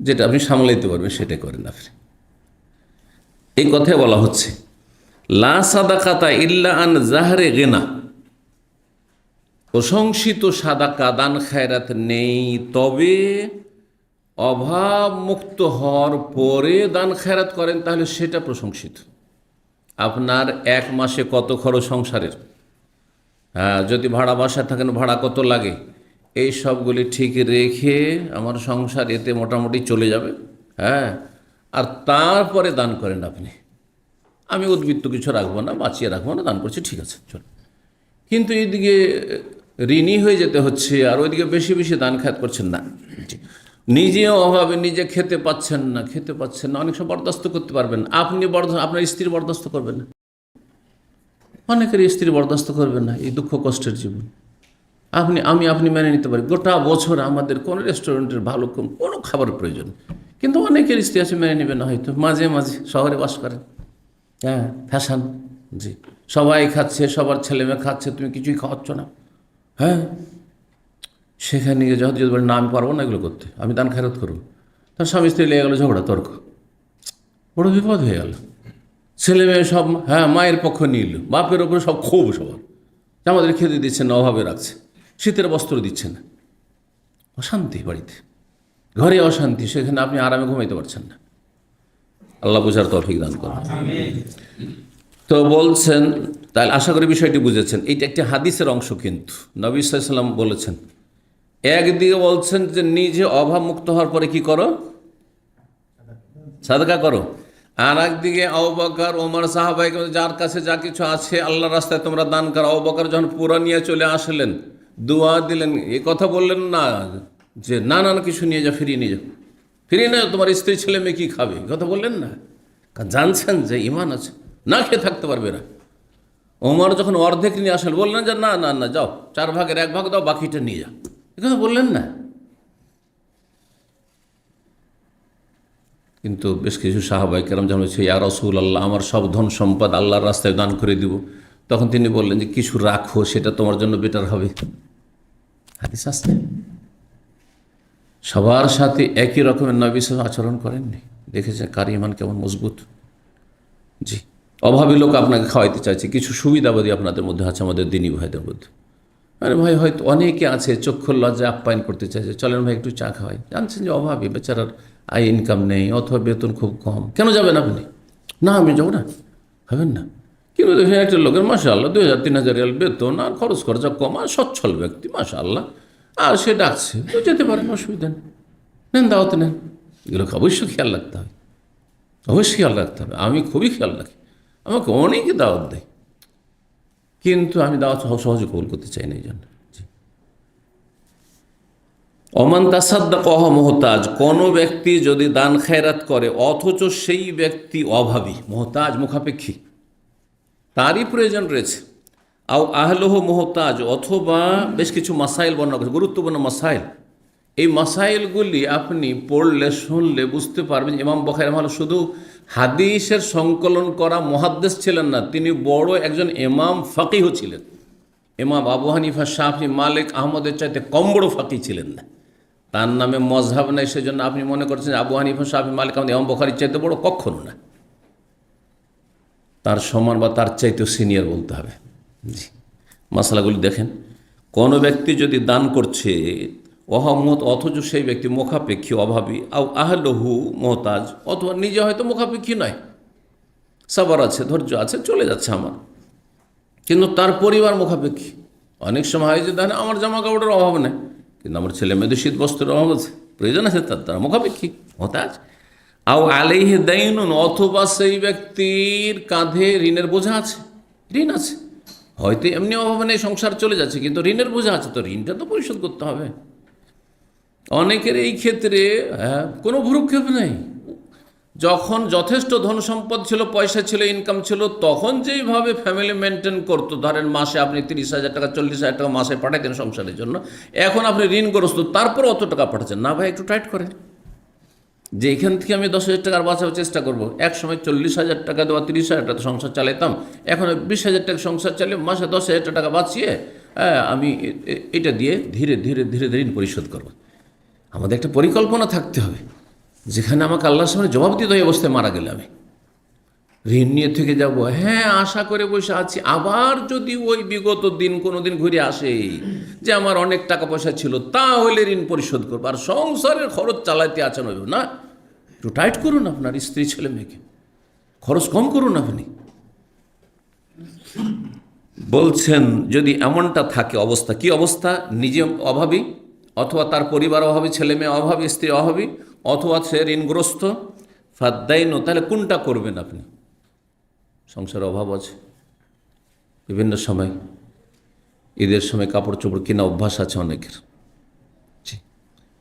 S1: যেটা আপনি সামলাইতে পারবেন সেটাই করেন আপনি। এই কথাই বলা হচ্ছে লা সাদাকাতা ইল্লা আন জাহরে গিনা, প্রশংসিত সাদাকা দান খায়রাত নেই, তবে অভাব মুক্ত হওয়ার পরে দান খায়রাত করেন, তাহলে সেটা প্রশংসিত। আপনার 1 মাসে কত খরচ সংসারের, যদি ভাড়া বাসায় থাকেন ভাড়া কত লাগে, এই সবগুলি ঠিক রেখে আমার সংসার এতে মোটামুটি চলে যাবে, আর তারপরে দান করেন আপনি। আমি উদ্বৃত্ত কিছু রাখবো না, বাঁচিয়ে রাখবো না, দান করছি, ঠিক আছে চল। কিন্তু এইদিকে ঋণী হয়ে যেতে হচ্ছে, আর ওইদিকে বেশি বেশি দান খাত করছেন না। নিজেও অভাবে, নিজে খেতে পাচ্ছেন না, অনেক সময় বরদাস্ত করতে পারবেন না। আপনার স্ত্রী বরদাস্ত করবেন না, অনেকের স্ত্রী বরদাস্ত করবেন না এই দুঃখ কষ্টের জীবন। আপনি মেনে নিতে পারি, গোটা বছর আমাদের কোনো রেস্টুরেন্টের ভালো কোনো খাবারের প্রয়োজন, কিন্তু অনেকের স্ত্রী আছে মেনে নেবে না, হয়তো মাঝে মাঝে শহরে বাস করেন, হ্যাঁ ফ্যাশন, জি সবাই খাচ্ছে, সবার ছেলে মেয়ে খাচ্ছে, তুমি কিছুই খাওয়াচ্ছ না, হ্যাঁ সেখানে গিয়ে যদি বলেন না আমি পারবো না এগুলো করতে, আমি দান খেরত করবো, তার স্বামী স্ত্রী লেগে গেলো ঝগড়া তর্ক, বড় বিপদ হয়ে গেল। ছেলে মেয়ে সব হ্যাঁ মায়ের পক্ষ নিল, বাপের ওপরে সব ক্ষোভ সবার, আমাদের খেতে দিচ্ছে না, অভাবে রাখছে, শীতের বস্ত্র দিচ্ছে না, অশান্তি বাড়িতে, ঘরে অশান্তি, সেখানে আপনি আরামে ঘুমাইতে পারছেন না। আল্লাহ বুঝার তৌফিক দান করুন। তো বলছেন, তাহলে আশা করি বিষয়টি বুঝেছেন। এইটা একটি হাদিসের অংশ, কিন্তু নবী সাল্লাল্লাহু আলাইহি ওয়াসাল্লাম বলেছেন, একদিকে বলছেন যে নিজে অভাব মুক্ত হওয়ার পরে কি করো, সাদকা করো, আর একদিকে আবু বকর ওমর সাহাবায়ে কেরাম যার কাছে যা কিছু আছে আল্লাহর রাস্তায় তোমরা দান করো। আবু বকর যখন পুরা নিয়ে চলে আসলেন, দোয়া দিলেন, এ কথা বললেন না যে না না কিছু নিয়ে যাও, ফিরিয়ে নিয়ে যাও, ফিরিয়ে নিয়ে যাও, তোমার স্ত্রী ছেলে মেয়ে কী খাবে, এ কথা বললেন না, কারণ জানছেন যে ইমান আছে, না খেয়ে থাকতে পারবে না। ওমর যখন অর্ধেক নিয়ে আসলেন, বললেন যে না না না যাও, 4 ভাগের 1 ভাগ দাও, বাকিটা নিয়ে যাও, এ কথা বললেন না। কিন্তু বেশ কিছু সাহাবায়ে কেরাম যখন বলছে ইয়া রাসূলুল্লাহ, আমার সব ধন সম্পদ আল্লাহর রাস্তায় দান করে দিব, তখন তিনি বললেন যে কিছু রাখো, সেটা তোমার জন্য বেটার হবে। হাদিস আসছে, সবার সাথে একই রকমের নবী সাল্লাল্লাহু আলাইহি ওয়াসাল্লাম আচরণ করেননি। দেখেছেন কার ঈমান কেমন মজবুত। জি, অভাবী লোক আপনাকে খাওয়াইতে চাইছে, কিছু সুবিধাবাদী আপনাদের মধ্যে আছে, আমাদের দিনী ভাইদের মধ্যে, আরে ভাই হয়তো অনেকে আছে চক্ষুর লজ্জায় আপ্যায়ন করতে চাইছে, চলেন ভাই একটু চা খাওয়াই, জানছেন যে অভাবী বেচারার, আয় ইনকাম নেই অথবা বেতন খুব কম, কেন যাবেন আপনি, না আমি যাবো না, খাবেন না। কিন্তু দেখেন একটা লোকের মাশাআল্লাহ 2000-3000 রিয়াল বেতন, আর খরচ খরচা কম, আর সচ্ছল ব্যক্তি মাশাআল্লাহ, আর সে ডাকছে তো যেতে পারেন, অসুবিধা নেই, নেন দাওয়াত নেন। এগুলো অবশ্যই খেয়াল রাখতে হবে, অবশ্যই খেয়াল রাখতে হবে। আমি খুবই খেয়াল রাখি, আমাকে অনেকে দাওয়াত দেয়, কিন্তু আমি দাওয়াত সহজে কবুল করতে চাই না এই জন্য। ওমান তাসাদ্দাকা ওয়া হুয়া মুহতাজ, কোনো ব্যক্তি যদি দান খায়রাত করে অথচ সেই ব্যক্তি অভাবী, মুহতাজ মুখাপেক্ষী, তারই প্রয়োজন রয়েছে, আও আহলুহু মুহতাজ, অথবা বেশ কিছু মাসাইল বর্ণনা করেছে, গুরুত্বপূর্ণ মাসাইল। এই মাসাইলগুলি আপনি পড়লে শুনলে বুঝতে পারবেন। ইমাম বুখারী রাহিমাহুল্লাহ শুধু হাদিসের সংকলন করা মুহাদ্দিস ছিলেন না, তিনি বড় একজন ইমাম ফাকিহ ছিলেন। ইমাম আবু হানিফা, শাফি, মালিক, আহমদের চাইতে কম বড় ফাকিহ ছিলেন না। তার নামে মজহাব নেই, সেজন্য আপনি মনে করছেন আবু হানিফা, শাফি, মালিক, আহমদ, ইমাম বুখারীর চাইতে বড়, কখনো না, তার সমান বা তার চাইতেও সিনিয়র বলতে হবে। জি, মশলাগুলি দেখেন, কোনো ব্যক্তি যদি দান করছে অহমত, অথচ সেই ব্যক্তি মুখাপেক্ষী অভাবী, আও আহলহু মুহতাজ, অথবা নিজে হয়তো মুখাপেক্ষী নয়, সবার আছে, ধৈর্য আছে, চলে যাচ্ছে আমার, কিন্তু তার পরিবার মুখাপেক্ষী। অনেক সময় হয় যে দেখেন আমার জামা কাপড়ের অভাব নেই, কিন্তু আমার ছেলে মেয়েদের শীত বস্ত্রের অভাব আছে, প্রয়োজন আছে, তারা মুখাপেক্ষী মুহতাজ। আও আলাইহি দাইনুন, অথবা সেই ব্যক্তির কাঁধে ঋণের বোঝা আছে, ঋণ আছে, হয়তো এমনি অভাবে নেই, সংসার চলে যাচ্ছে, কিন্তু ঋণের বোঝা আছে, তো ঋণটা তো পরিশোধ করতে হবে। অনেকের এই ক্ষেত্রে কোনো ভ্রুক্ষেপ নেই, যখন যথেষ্ট ধন সম্পদ ছিল, পয়সা ছিল, ইনকাম ছিল, তখন যেইভাবে ফ্যামিলি মেনটেন করতো, ধরেন মাসে আপনি 30,000 টাকা 40,000 টাকা মাসে পাঠাতেন সংসারের জন্য, এখন আপনি ঋণগ্রস্ত, তারপর অত টাকা পাঠাচ্ছেন না, ভাই একটু টাইট করেন, যে এখান থেকে আমি 10,000 টাকার বাঁচাবার চেষ্টা করবো। এক সময় 40,000 টাকা দেওয়া 30,000 টাকা সংসার চালাতাম, এখন 20,000 টাকা সংসার চালিয়ে মাসে 10,000 টাকা বাঁচিয়ে আমি এটা দিয়ে ধীরে ধীরে ধীরে ধীরে ঋণ পরিশোধ করবো। আমাদের একটা পরিকল্পনা থাকতে হবে, যেখানে আমাকে আল্লাহর সামনে জবাব দিতে হয়, অবস্থায় মারা গেলে আমি ঋণ নিয়ে থেকে যাব, হ্যাঁ আশা করে বসে আছি, আবার যদি ওই বিগত দিন কোনো দিন ঘুরে আসে যে আমার অনেক টাকা পয়সা ছিল, তাহলে ঋণ পরিশোধ করবো, আর সংসারের খরচ চালাইতে আছেন ওই না, একটু টাইট করুন আপনার স্ত্রী ছেলে মেয়েকে, খরচ কম করুন আপনি। বলছেন যদি এমনটা থাকে অবস্থা, কি অবস্থা, নিজে অভাবী অথবা তার পরিবার অভাবী, ছেলে মেয়ে অভাবী, স্ত্রী অভাবী, অথবা সে ঋণগ্রস্ত, ফাদ্দাইনু, তাহলে কোনটা করবেন আপনি? সংসারে অভাব আছে, বিভিন্ন সময় ঈদের সময় কাপড় চোপড় কেনা অভ্যাস আছে অনেকের,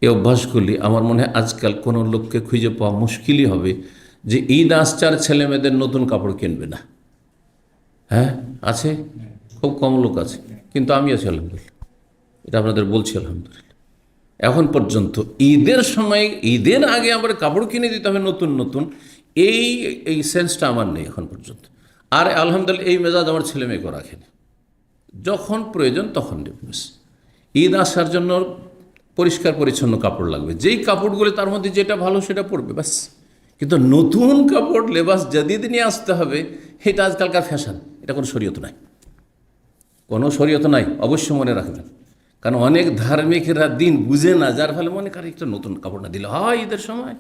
S1: এই অভ্যাসগুলি আমার মনে হয় আজকাল কোনো লোককে খুঁজে পাওয়া মুশকিলই হবে যে ঈদ আসছে আর ছেলে মেয়েদের নতুন কাপড় কিনবে না। হ্যাঁ, আছে, খুব কম লোক আছে, কিন্তু আমি আছি আলহামদুলিল্লাহ। এটা আপনাদের বলছি আলহামদুলিল্লাহ। এখন পর্যন্ত ঈদের সময়, ঈদের আগে আমার কাপড় কিনে দিতে হবে নতুন নতুন, এই এই সেন্সটা আমার নেই এখন পর্যন্ত। আর আলহামদুলিল্লাহ এই মেজাজ আমার ছেলে মেয়েকে রাখেনি। যখন প্রয়োজন তখন নেব। ঈদ আসার জন্য পরিষ্কার পরিচ্ছন্ন কাপড় লাগবে, যেই কাপড়গুলো তার মধ্যে যেটা ভালো সেটা পরবে ব্যাস। কিন্তু নতুন কাপড়, লেবাস জাদিদ নিয়ে আসতে হবে, এটা আজকালকার ফ্যাশন। এটা কোনো শরীয়ত নাই, কোনো শরীয়ত নাই, অবশ্যই মনে রাখবেন। কারণ অনেক ধার্মিকরা দিন বুঝে না, যার ফলে মনে করে একটা নতুন কাপড় না দিলে হয় ঈদের সময়।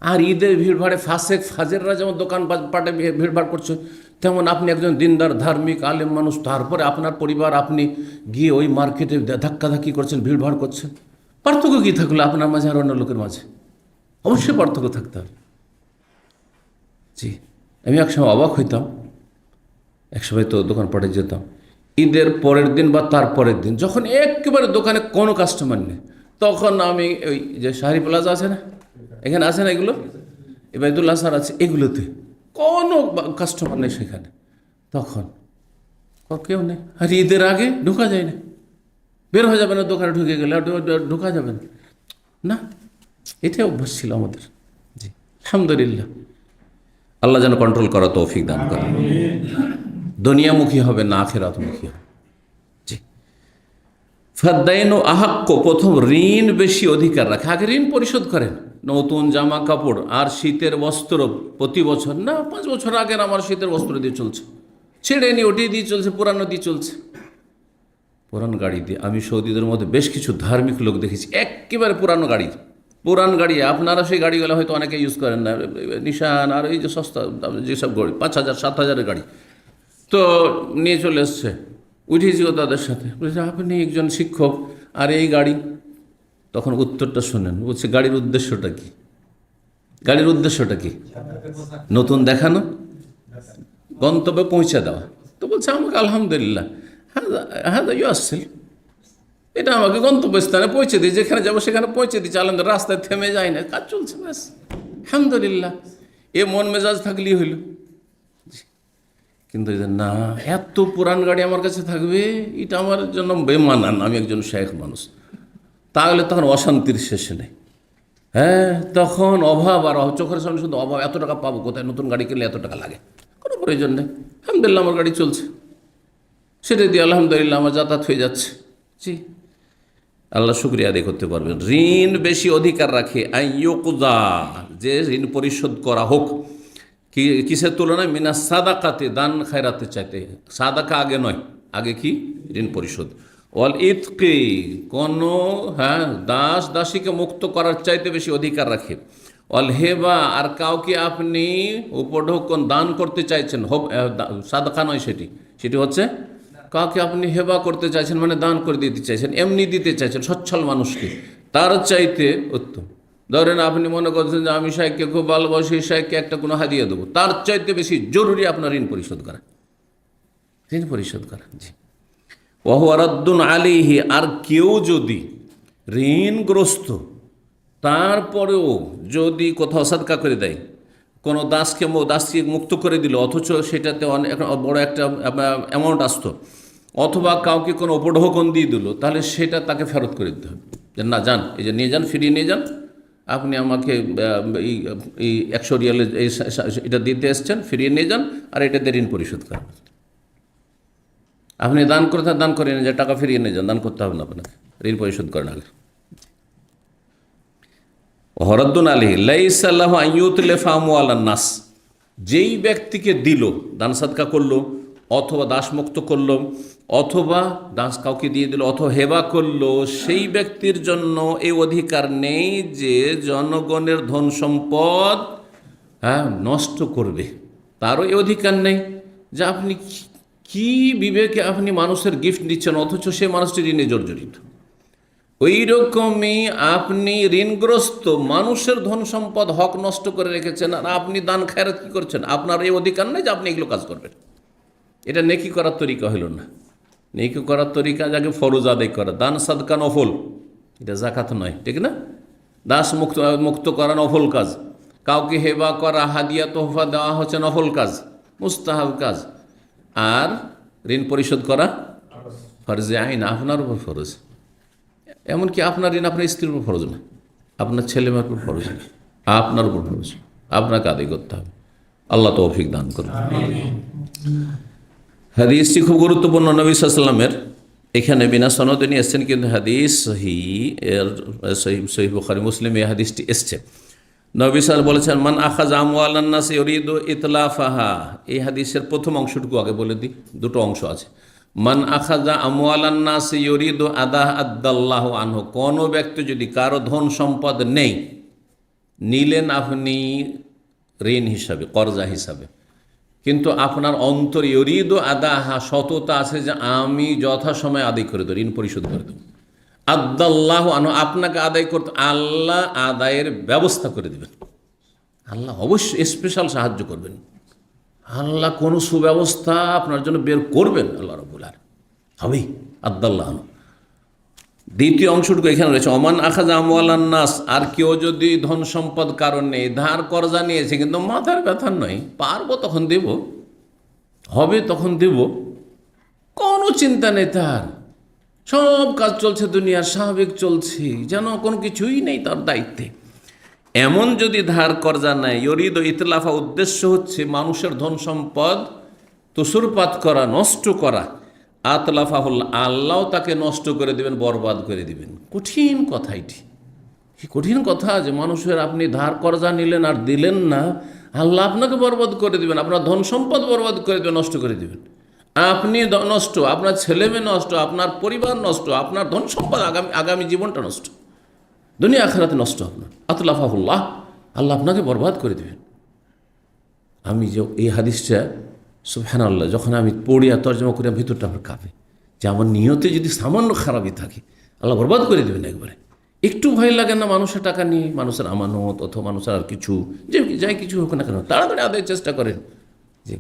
S1: আর ঈদের ভিড়ভাড়ে ফাসেক ফাজেররা যেমন দোকান পাটে ভিড়ভাড় করছে, তেমন আপনি একজন দিনদার ধার্মিক আলেম মানুষ, তারপরে আপনার পরিবার, আপনি গিয়ে ওই মার্কেটে ধাক্কাধাক্কি করছেন, ভিড়ভাড় করছেন। পার্থক্য কী থাকলো আপনার মাঝে আর অন্য লোকের মাঝে? অবশ্যই পার্থক্য থাকতে হবে। জি, আমি একসময় অবাক হইতাম, একসময় তো দোকানপাটে যেতাম, ঈদের পরের দিন বা তার পরের দিন যখন একেবারে দোকানে কোনো কাস্টমার নেই, তখন আমি ওই যে শাহরি প্লাজা আছে না, এখানে আছে না এগুলো, ইবাদুল্লাহ স্যার আছে, এগুলোতে কোনো কাস্টমার নেই সেখানে, তখন কেউ নেই। আর ঈদের আগে ঢোকা যায় না, বের হয়ে যাবে না, দোকানে ঢুকে গেলে ঢোকা যাবে না। না, এটাই অভ্যাস ছিল আমাদের। জি, আলহামদুলিল্লাহ। আল্লাহ যেন কন্ট্রোল করা তৌফিক দান করেন। দুনিয়ামুখী হবে না, আখিরাতমুখী হবে। জি, ফাদ্দাইনু আহাক্ক, প্রথম ঋণ বেশি অধিকার রাখে। আগে ঋণ পরিশোধ করেন। নতুন জামা কাপড় আর শীতের বস্ত্র প্রতি বছর না, 5 বছর আগের আমার শীতের বস্ত্র দিয়ে চলছে, ছেড়ে নি ওটি দিয়ে চলছে, পুরানো দিয়ে চলছে, পুরান গাড়ি দিয়ে। আমি সৌদিদের মধ্যে বেশ কিছু ধার্মিক লোক দেখেছি একেবারে পুরান গাড়ি। আপনারা সেই গাড়িগুলো হয়তো অনেকে ইউজ করেন না, নিশান আর এই যে সস্তা যেসব গাড়ি 5,000 7,000-এর গাড়ি, তো নিয়ে চলে এসছে। উঠেছিও তাদের সাথে, বলছে আপনি একজন শিক্ষক আর এই গাড়ি। তখন উত্তরটা শোনেন, বলছে গাড়ির উদ্দেশ্যটা কি? গাড়ির উদ্দেশ্যটা কি? নতুন দেখানো, গন্তব্যে পৌঁছে দেওয়া। তো বলছে আমাকে আলহামদুলিল্লাহ হ্যাঁ ইউ আসছিল, এটা আমাকে গন্তব্যস্থানে পৌঁছে দিই, যেখানে যাবো সেখানে পৌঁছে দিচ্ছে, আলহামদুলিল্লাহ, রাস্তায় থেমে যায় না, কাজ চলছে ব্যাস, আলহামদুলিল্লাহ। এ মন মেজাজ থাকলেই হইল। কিন্তু না, এত পুরান গাড়ি আমার কাছে থাকবে, এটা আমার জন্য বেমানান, আমি একজন শেখ মানুষ। তাহলে তখন অশান্তির শেষে নেই। হ্যাঁ, তখন অভাব আর চোখের সামনে শুধু অভাব, এত টাকা পাবো কোথায়, নতুন গাড়ি কিনলে এত টাকা লাগে, কোনো প্রয়োজন নেই। আলহামদুলিল্লাহ আমার গাড়ি চলছে, সেটা দিয়ে আলহামদুলিল্লাহ আমার যাতায়াত হয়ে যাচ্ছে। জি, আল্লাহ শুকরিয়া আদায় করতে পারবেন। ঋণ বেশি অধিকার রাখে আইয়ুকদা, যে ঋণ পরিশোধ করা হোক। কিসের তুলনায়? মিনা সাদাকাতে, দান খায়রাতে চাইতে। সাদাকা আগে নয়, আগে কি? ঋণ পরিশোধ। ওয়াল ইতকি, কোনো দাস দাসীকে মুক্ত করার চাইতে বেশি অধিকার রাখে। ওয়াল হেবা, আর কাউকে আপনি উপঢৌকন দান করতে চাইছেন, সাদাকা নয়, সেটি হচ্ছে কাউকে আপনি হেবা করতে চাইছেন, মানে দান করে দিতে চাইছেন, এমনি দিতে চাইছেন সচ্ছল মানুষকে, তার চাইতে উত্তম। ধরেন আপনি মনে করছেন যে আমি শাইখকে খুব ভালোবাসি, শাইখকে একটা কোনো হাদিয়া দেবো, তার চাইতে বেশি জরুরি আপনার ঋণ পরিশোধ করা। জি, ওয়াহুয়া রাদ্দুন আলাইহি, আর কেউ যদি ঋণগ্রস্ত তারপরেও যদি কোথাও সাদকা করে দেয়, কোনো দাসকে মুক্ত করে দিল, অথচ সেটাতে অনেক বড় একটা অ্যামাউন্ট আসতো, অথবা কাউকে কোনো উপঢৌকন দিয়ে দিল, তাহলে সেটা তাকে ফেরত করে দিতে হবে। যে না, যান, এই যে নিয়ে যান, ফিরিয়ে নিয়ে যান, আপনি আমাকে এই 100 রিয়ালের এটা দিতে এসছেন, ফিরিয়ে নিয়ে যান, আর এটা দিয়ে ঋণ পরিশোধ করেন। আপনি দান করে দান করে নিয়ে যান, টাকা ফিরিয়ে নিয়ে যান, দান করতে হবে না আপনাকে, ঋণ পরিশোধ করেন আগে। হরদ্দুন আলাইহি লাইসা লাহু আন ইউতলিফা আমওয়ালান নাস, যেই ব্যক্তিকে দিল, দান সাদকা করলো, অথবা দাস মুক্ত করলো, অথবা দাস কাউকে দিয়ে দিল, অথবা হেবা করলো, সেই ব্যক্তির জন্য এই অধিকার নেই যে জনগণের ধন সম্পদ নষ্ট করবে। তারও এই অধিকার নেই যে আপনি কি বিবেকে আপনি মানুষের গিফট দিচ্ছেন, অথচ সে মানুষটি ঋণে জর্জরিত। ওই রকমই আপনি ঋণগ্রস্ত মানুষের ধন সম্পদ হক নষ্ট করে রেখেছেন, আর আপনি দান খায়রাত কি করছেন, আপনার এই অধিকার নেই যে আপনি এগুলো কাজ করবেন। এটা নেকি করার তরিকা হইল না। নেকি করার তরিকা যাকে ফরজ আদায় করা, দান সাদকা নফল, এটা জাকাত নয়, ঠিক না? দাস মুক্ত মুক্ত করা নফল কাজ, কাউকে হেবা করা, হাদিয়া তোহফা দেওয়া হচ্ছে নফল কাজ, মুস্তাহাব কাজ। আর ঋণ পরিশোধ করা ফরজে আইন, আপনার উপর ফরজ। এমনকি আপনার ঋণ আপনার স্ত্রীর উপর ফরজ না, আপনার ছেলেমেয়ের উপর ফরজ না, আপনার উপর ফরজ, আপনাকে আদায় করতে হবে। আল্লাহ তৌফিক দান করুন। হাদিসটি খুব গুরুত্বপূর্ণ নবী সাল্লাল্লাহু আলাইহি ওয়াসাল্লামের। এখানে বিনা সনদে নিয়ে এসছেন, কিন্তু হাদিস সহিহ বুখারী মুসলিম এই হাদিসটি এসছে। নবী সাল্লাল্লাহু বলেছেন, মান আখাযা আমওয়ালান নাস ইউরিদু ইতলাফাহা। এই হাদিসের প্রথম অংশটুকু আগে বলে দিই, দুটো অংশ আছে। মান আখাযা আমওয়ালান নাস ইউরিদু আদাহ আদাল্লাহু আনহু, কোনো ব্যক্তি যদি কারো ধন সম্পদ নেই, নিলেন আপনি ঋণ হিসাবে, কর্জা হিসাবে, কিন্তু আপনার অন্তর ইউরিদু আদাহা, সততা আছে যে আমি যথাসময়ে আদায় করে দেব, ঋণ পরিশোধ করে দেব। আদাল্লাহু আনহু, আপনাকে আদায় করতে, আল্লাহ আদায়ের ব্যবস্থা করে দেবেন। আল্লাহ অবশ্যই স্পেশাল সাহায্য করবেন, আল্লাহ কোনো সুব্যবস্থা আপনার জন্য বের করবেন, আল্লাহ রাব্বুল আলামিন হবেই। আদাল্লাহ আনহু। দ্বিতীয় অংশটুকু এখানে রয়েছে, ওমান আখাযা আমওয়ালান নাস, আর কেউ যদি ধন সম্পদ কারণ নেই, ধার কর্জা নিয়েছে, কিন্তু মাথার ব্যথা নয়, পারবো তখন দেব, হবে তখন দেব, কোনো চিন্তা নেই তার, সব কাজ চলছে দুনিয়ার স্বাভাবিক চলছে, যেন কোনো কিছুই নেই তার দায়িত্বে। এমন যদি ধার কর্জা নেয়, ইউরিদু ইতলাফা, উদ্দেশ্য হচ্ছে মানুষের ধন সম্পদ তুসুরপাত করা, নষ্ট করা, আতলাফাহুল, আল্লাহ তাকে নষ্ট করে দেবেন, বরবাদ করে দিবেন। কঠিন কথা এটি, কি কঠিন কথা যে মানুষের আপনি ধার কর্জা নিলেন আর দিলেন না, আল্লাহ আপনাকে বরবাদ করে দিবেন, আপনার ধন সম্পদ বরবাদ করে দেবেন, নষ্ট করে দিবেন। আপনি নষ্ট, আপনার ছেলেমেয়ে নষ্ট, আপনার পরিবার নষ্ট, আপনার ধন সম্পদ আগামী জীবনটা নষ্ট, দুনিয়া আখিরাতে নষ্ট আপনার। আতলাফাহুল্লাহ, আল্লাহ আপনাকে বরবাদ করে দেবেন। আমি যে এই হাদিসটা সুবহানাল্লাহ যখন আমি পড়ি আর তর্জমা করি, ভিতরটা আমার কাঁপে যে আমার নিয়তে যদি সামান্য খারাপই থাকে, আল্লাহ বরবাদ করে দেবেন একবারে। একটু ভয় লাগে না মানুষের টাকা নিয়ে, মানুষের আমানত অথবা মানুষের আর কিছু, যে যাই কিছু হোক না কেন, তাড়াতাড়ি আদায়ের চেষ্টা করেন। জি,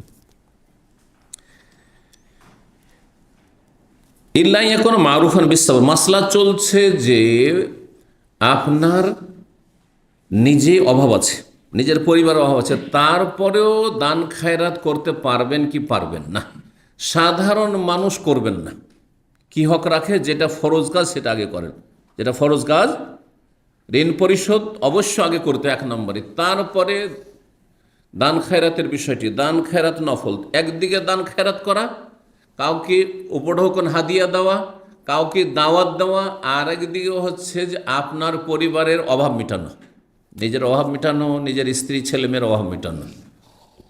S1: ইল্লা ইয়াকুনা মারুফান বিসসাবর, মাসলা চলছে যে আপনার নিজে অভাব আছে, নিজের পরিবারের অভাব আছে, তারপরেও দান খায়রাত করতে পারবেন কি পারবেন না। সাধারণ মানুষ করবেন না, কি হক রাখে, যেটা ফরজ কাজ সেটা আগে করেন, যেটা ফরজ কাজ ঋণ পরিশোধ অবশ্য আগে করতে এক নম্বরে, তারপরে দান খায়রাতের বিষয়টি। দান খায়রাত নফল, একদিকে দান খায়রাত করা, কাউকে উপঢৌকন হাদিয়া দেওয়া, কাউকে দাওয়াত দেওয়া, আর একদিকে হচ্ছে যে আপনার পরিবারের অভাব মেটানো, নিজের অভাব মেটানো, নিজের স্ত্রী ছেলেমেয়ের অভাব মেটানো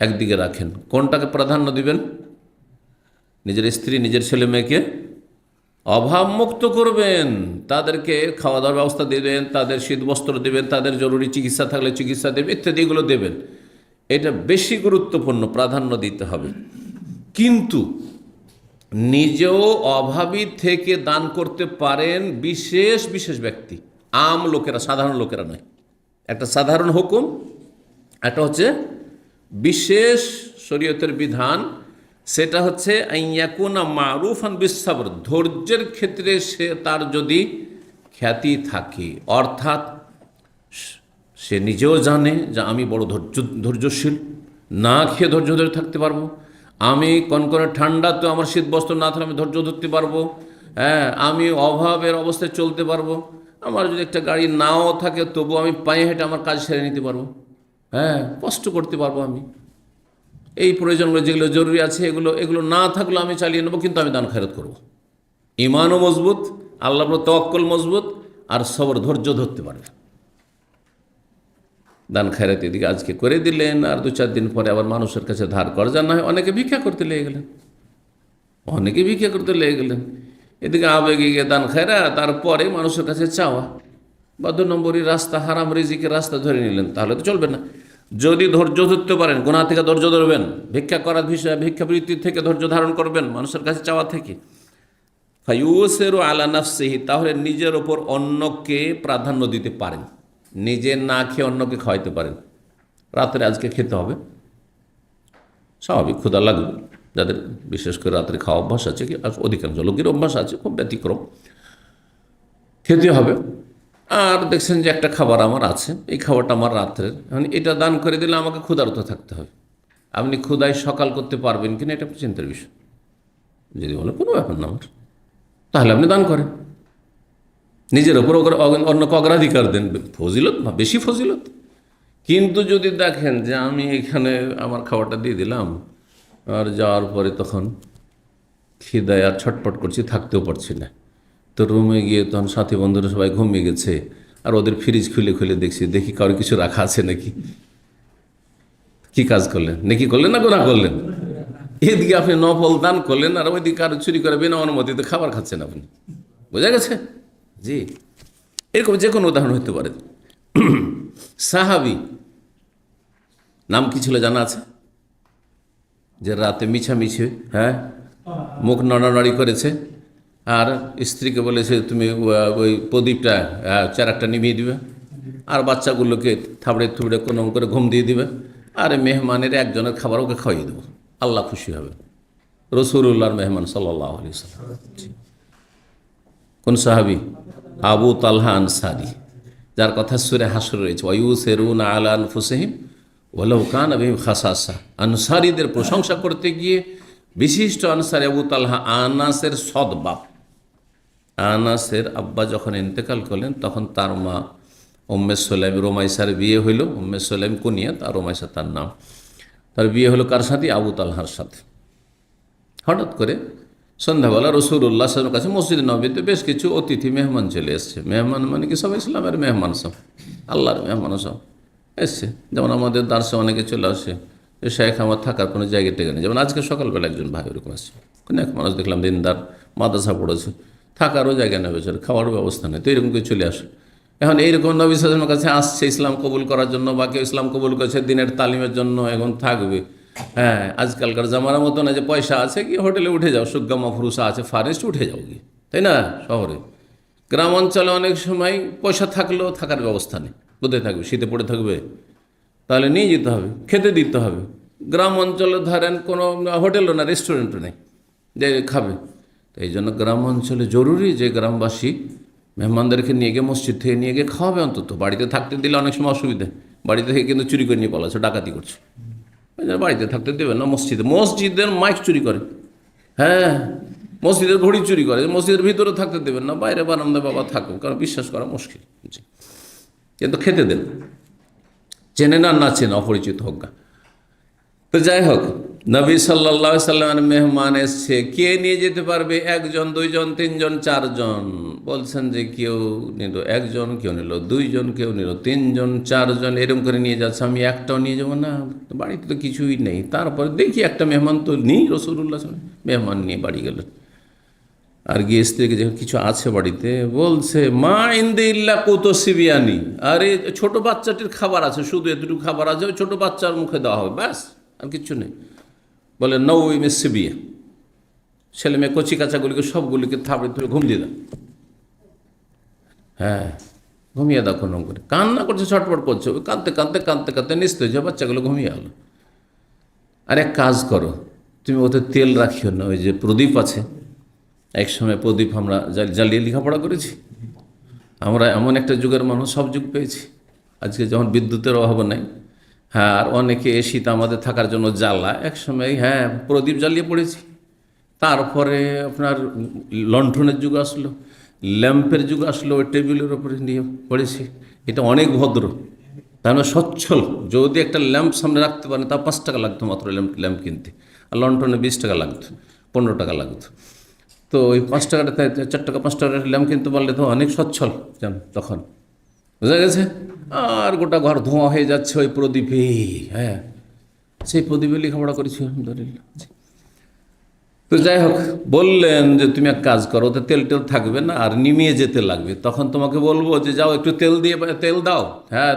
S1: একদিকে রাখেন। কোনটাকে প্রাধান্য দিবেন? নিজের স্ত্রী নিজের ছেলে মেয়েকে অভাব মুক্ত করবেন, তাদেরকে খাওয়া দাওয়ার ব্যবস্থা দেবেন, তাদের শীতবস্ত্র দেবেন, তাদের জরুরি চিকিৎসা থাকলে চিকিৎসা দেবেন, ইত্যাদিগুলো দেবেন। এটা বেশি গুরুত্বপূর্ণ, প্রাধান্য দিতে হবে। কিন্তু নিজেও অভাবী থেকে দান করতে পারেন বিশেষ বিশেষ ব্যক্তি, আম লোকেরা, সাধারণ লোকেরা নয়। একটা সাধারণ হুকুম, একটা হচ্ছে বিশেষ শরীয়তের বিধান, সেটা হচ্ছে আইয়াকুনা মারুফান বিসসাবর, ধৈর্যের ক্ষেত্রে সে তার যদি খ্যাতি থাকে, অর্থাৎ সে নিজেও জানে যে আমি বড় ধৈর্যশীল, না খেয়ে ধৈর্য ধরে থাকতে পারবো, আমি কনকনে ঠান্ডা তো আমার শীতবস্ত্র না থাকলে আমি ধৈর্য ধরতে পারবো, হ্যাঁ, আমি অভাবের অবস্থায় চলতে পারবো, আমার যদি একটা গাড়ি নাও থাকে তবু আমি পায়ে হেঁটে আমার কাজ সেরে নিতে পারবো, হ্যাঁ, কষ্ট করতে পারবো, আমি এই প্রয়োজনগুলো যেগুলো জরুরি আছে এগুলো না থাকলেও আমি চালিয়ে নেবো, কিন্তু আমি দান খায়রাত করবো। ইমানও মজবুত, আল্লাহর উপর তাওয়াক্কুল মজবুত, আর সবর, ধৈর্য ধরতে পারবে। দান খায়রাত এদিকে আজকে করে দিলেন, আর 2-4 দিন পরে আবার মানুষের কাছে ধার কর্জা না হয় অনেকে ভিক্ষা করতে লেগে গেলেন, এদিকে আবেগে গিয়ে দান খায়রাত, তারপরে মানুষের কাছে চাওয়া, বা 2 নম্বরই রাস্তা, হারাম রিজিকের রাস্তা ধরে নিলেন, তাহলে তো চলবে না। যদি ধৈর্য ধরতে পারেন, গুনাহ থেকে ধৈর্য ধরবেন, ভিক্ষা করার বিষয়ে ভিক্ষাবৃত্তি থেকে ধৈর্য ধারণ করবেন, মানুষের কাছে চাওয়া থেকে, ফায়ুসিরু আলা নাফসিহি, তাহলে নিজের ওপর অন্যকে প্রাধান্য দিতে পারেন, নিজে না খেয়ে অন্যকে খাওয়াইতে পারেন। রাত্রে আজকে খেতে হবে, স্বাভাবিক ক্ষুধা লাগবে, যাদের বিশেষ করে রাত্রে খাওয়া অভ্যাস আছে, কি অধিকাংশ লোকের অভ্যাস আছে, খুব ব্যতিক্রম, খেতে হবে। আর দেখছেন যে একটা খাবার আমার আছে, এই খাবারটা আমার রাত্রের, এখন এটা দান করে দিলে আমাকে ক্ষুধার্ত থাকতে হবে। আপনি ক্ষুধায় সকাল করতে পারবেন কিনা এটা একটা চিন্তার বিষয়। যদি বলে কোনো ব্যাপার না আমার, তাহলে আপনি দান করেন, নিজের ওপর অন্যকে অগ্রাধিকার দেন, ফজিলত বা বেশি ফজিলত। কিন্তু যদি দেখেন যে আমি এখানে আমার খাবারটা দিয়ে দিলাম, আর যাওয়ার পরে তখন খিদায় আর ছটপট করছি, থাকতেও পারছি না, তো রুমে গিয়ে তখন সাথী বন্ধুরা সবাই ঘুমিয়ে গেছে, আর ওদের ফ্রিজ খুলে খুলে দেখি কারো কিছু রাখা আছে নাকি। কি কাজ করলেন? নেকি করলেন না গুনাহ করলেন? এদিকে আপনি নফল দান করলেন, আর ওইদিকে কারো চুরি করে বিনা অনুমতিতে খাবার খাচ্ছেন আপনি। বোঝা গেছে? জি, এরকম যে কোনো উদাহরণ হতে পারে। সাহাবি নাম কি ছিল জানা আছে? যে রাতে মিছামিছি মুখ নড়ানড়ি করেছে, আর স্ত্রীকে বলেছে তুমি ওই প্রদীপটা চারাকটা নিভিয়ে দিবে, আর বাচ্চাগুলোকে থাবড়ে থুবড়ে কোনো করে ঘুম দিয়ে দিবে, আর মেহমানের একজনের খাবার ওকে খাইয়ে দেবো, আল্লাহ খুশি হবে। রসুল্লাহর মেহমান সাল্লাল্লাহু আলাইহি ওয়াসাল্লাম। কোন সাহাবি? আবু তালহা আনসারী, যার কথা সূরা হাসর রয়েছে, ওয়ায়ুসিরুনা আলা আনফুসিহিম ওয়ালাউ কানা বিহিম খাসাসা। আনসারীদের প্রশংসা করতে গিয়ে বিশিষ্ট আনসারী আবু তালহা, আনাসের সৎবাপ, আনাসের আব্বা যখন ইন্তেকাল করলেন তখন তার মা উম্মে সুলাইম, রোমাইসার বিয়ে হইল। উম্মে সুলাইম কুনিয়াত, আর রোমাইসা তার নাম। তার বিয়ে হলো কার সাথে? আবু তালহার সাথে। হঠাৎ করে সন্ধ্যাবেলা রসুল্লাহ সাল্লামের কাছে মসজিদ নববীতে বেশ কিছু অতিথি মেহমান চলে এসছে। মেহমান মানে কি? সব ইসলামের মেহমান, সব আল্লাহর মেহমান সব এসছে। যেমন আমাদের দার্সে অনেকে চলে আসে, শেখ আমার থাকার কোনো জায়গা টেগে নেই। যেমন আজকে সকালবেলা একজন ভাই ওরকম আসছে, কোনো এক মানুষ দেখলাম দিনদার, মাদ্রাসা পড়েছে, থাকারও জায়গা নেবে, খাওয়ারও ব্যবস্থা নেই, তো এরকম কেউ চলে আসে। এখন এইরকম নবী সাল্লামের কাছে আসছে ইসলাম কবুল করার জন্য, বা কেউ ইসলাম কবুল করেছে দিনের তালিমের জন্য, এখন থাকবে। আজকালকার জামানার মতো না যে পয়সা আছে কি হোটেলে উঠে যাও, সুগ্গা মফরুসা আছে ফারেস্ট উঠে যাও গিয়ে, তাই না? শহরে, গ্রাম অঞ্চলে অনেক সময় পয়সা থাকলেও থাকার ব্যবস্থা নেই। কোথায় থাকবে? শীতে পড়ে থাকবে? তাহলে নিয়ে যেতে হবে, খেতে দিতে হবে। গ্রাম অঞ্চলে ধরেন কোনো হোটেলও না, রেস্টুরেন্টও নেই যে খাবে। তো এই জন্য গ্রাম অঞ্চলে জরুরি যে গ্রামবাসী মেহমানদেরকে নিয়ে গিয়ে মসজিদ থেকে নিয়ে গিয়ে খাওয়াবে অন্তত। বাড়িতে থাকতে দিলে অনেক সময় অসুবিধা, বাড়িতে থেকে কিন্তু চুরি করে নিয়ে পালাচ্ছে, ডাকাতি করছে। বাড়িতে থাকতে দেবেন না, মসজিদের মাইক চুরি করে, মসজিদের ঘড়ি চুরি করে, মসজিদের ভিতরে থাকতে দেবেন না, বাইরে বারান্দায় বাবা থাকুক, কারণ বিশ্বাস করা মুশকিল। কিন্তু খেতে দেন, চেনে না চেনে, অপরিচিত হোক গা। তো যাই হোক, নবী সাল্লাল্লাহু আলাইহি সাল্লামের মেহমান এসছে, কে নিয়ে যেতে পারবে? একজন, দুইজন, তিনজন, চারজন। বলছেন যে কেউ নিল একজন, কেউ নিল দুইজন, কেউ নিল তিনজন, চারজন, এরকম করে নিয়ে যাচ্ছে। আমি একটাও নিয়ে যাবো না, বাড়িতে তো কিছুই নেই। তারপরে দেখি একটা মেহমান তো নেই, রাসূলুল্লাহ মেহমান নিয়ে বাড়ি গেলেন। আর গিয়ে স্ত্রীকে যখন কিছু আছে বাড়িতে, বলছে মা ইনদি ইল্লা কুতু সিবিয়ানি, আরে ছোট বাচ্চাটির খাবার আছে, শুধু এতটুকু খাবার আছে, ওই ছোট বাচ্চার মুখে দেওয়া হবে, ব্যাস, আর কিচ্ছু নেই। বলে নৌই সিবিয়া, ছেলে মেয়ে কচি কাচাগুলিকে সবগুলিকে থাপড়ে ধরে ঘুম দিয়ে দাও, ঘুমিয়ে দাও কোনো করে। কান্না করছে, ছটপট করছে, ওই কাঁদতে কাঁদতে কাঁদতে কাঁদতে নিস্তেজ হয়ে বাচ্চাগুলো ঘুমিয়ে গেল। আর এক কাজ করো, তুমি ওতে তেল রাখিও না, ওই যে প্রদীপ আছে, এক সময় প্রদীপ আমরা জ্বালিয়ে লেখাপড়া করেছি। আমরা এমন একটা যুগের মানুষ, সব যুগ পেয়েছি। আজকে যখন বিদ্যুতের অভাব নাই, আর অনেকে এসিতে আমাদের থাকার জন্য জ্বালা, এক সময় প্রদীপ জ্বালিয়ে পড়েছি। তারপরে আপনার লণ্ঠনের যুগ আসলো, ল্যাম্পের যুগ আসলো, ওই টেবিলের ওপরে নিয়ে পড়েছি। এটা অনেক ভদ্র, তার মানে সচ্ছল। যদি একটা ল্যাম্প সামনে রাখতে পারেন, তা 5 টাকা লাগতো মাত্র ল্যাম্প কিনতে, আর লণ্ঠনে 20 টাকা লাগতো, 15 টাকা লাগতো। তো ওই 5 টাকাটা 4 টাকা 5 টাকার ল্যাম্প কিনতে পারলে তো অনেক সচ্ছল যেন তখন, বুঝা গেছে। আর গোটা ঘর ধোঁয়া হয়ে যাচ্ছে ওই প্রদীপে, সেই প্রদীপে লেখাপড়া করেছি আলহামদুলিল্লাহ। তো যাই হোক, বললেন যে তুমি এক কাজ করো, ওতে তেল টেল থাকবে না, আর নিমিয়ে যেতে লাগবে। তখন তোমাকে বলবো যে যাও একটু তেল দাও,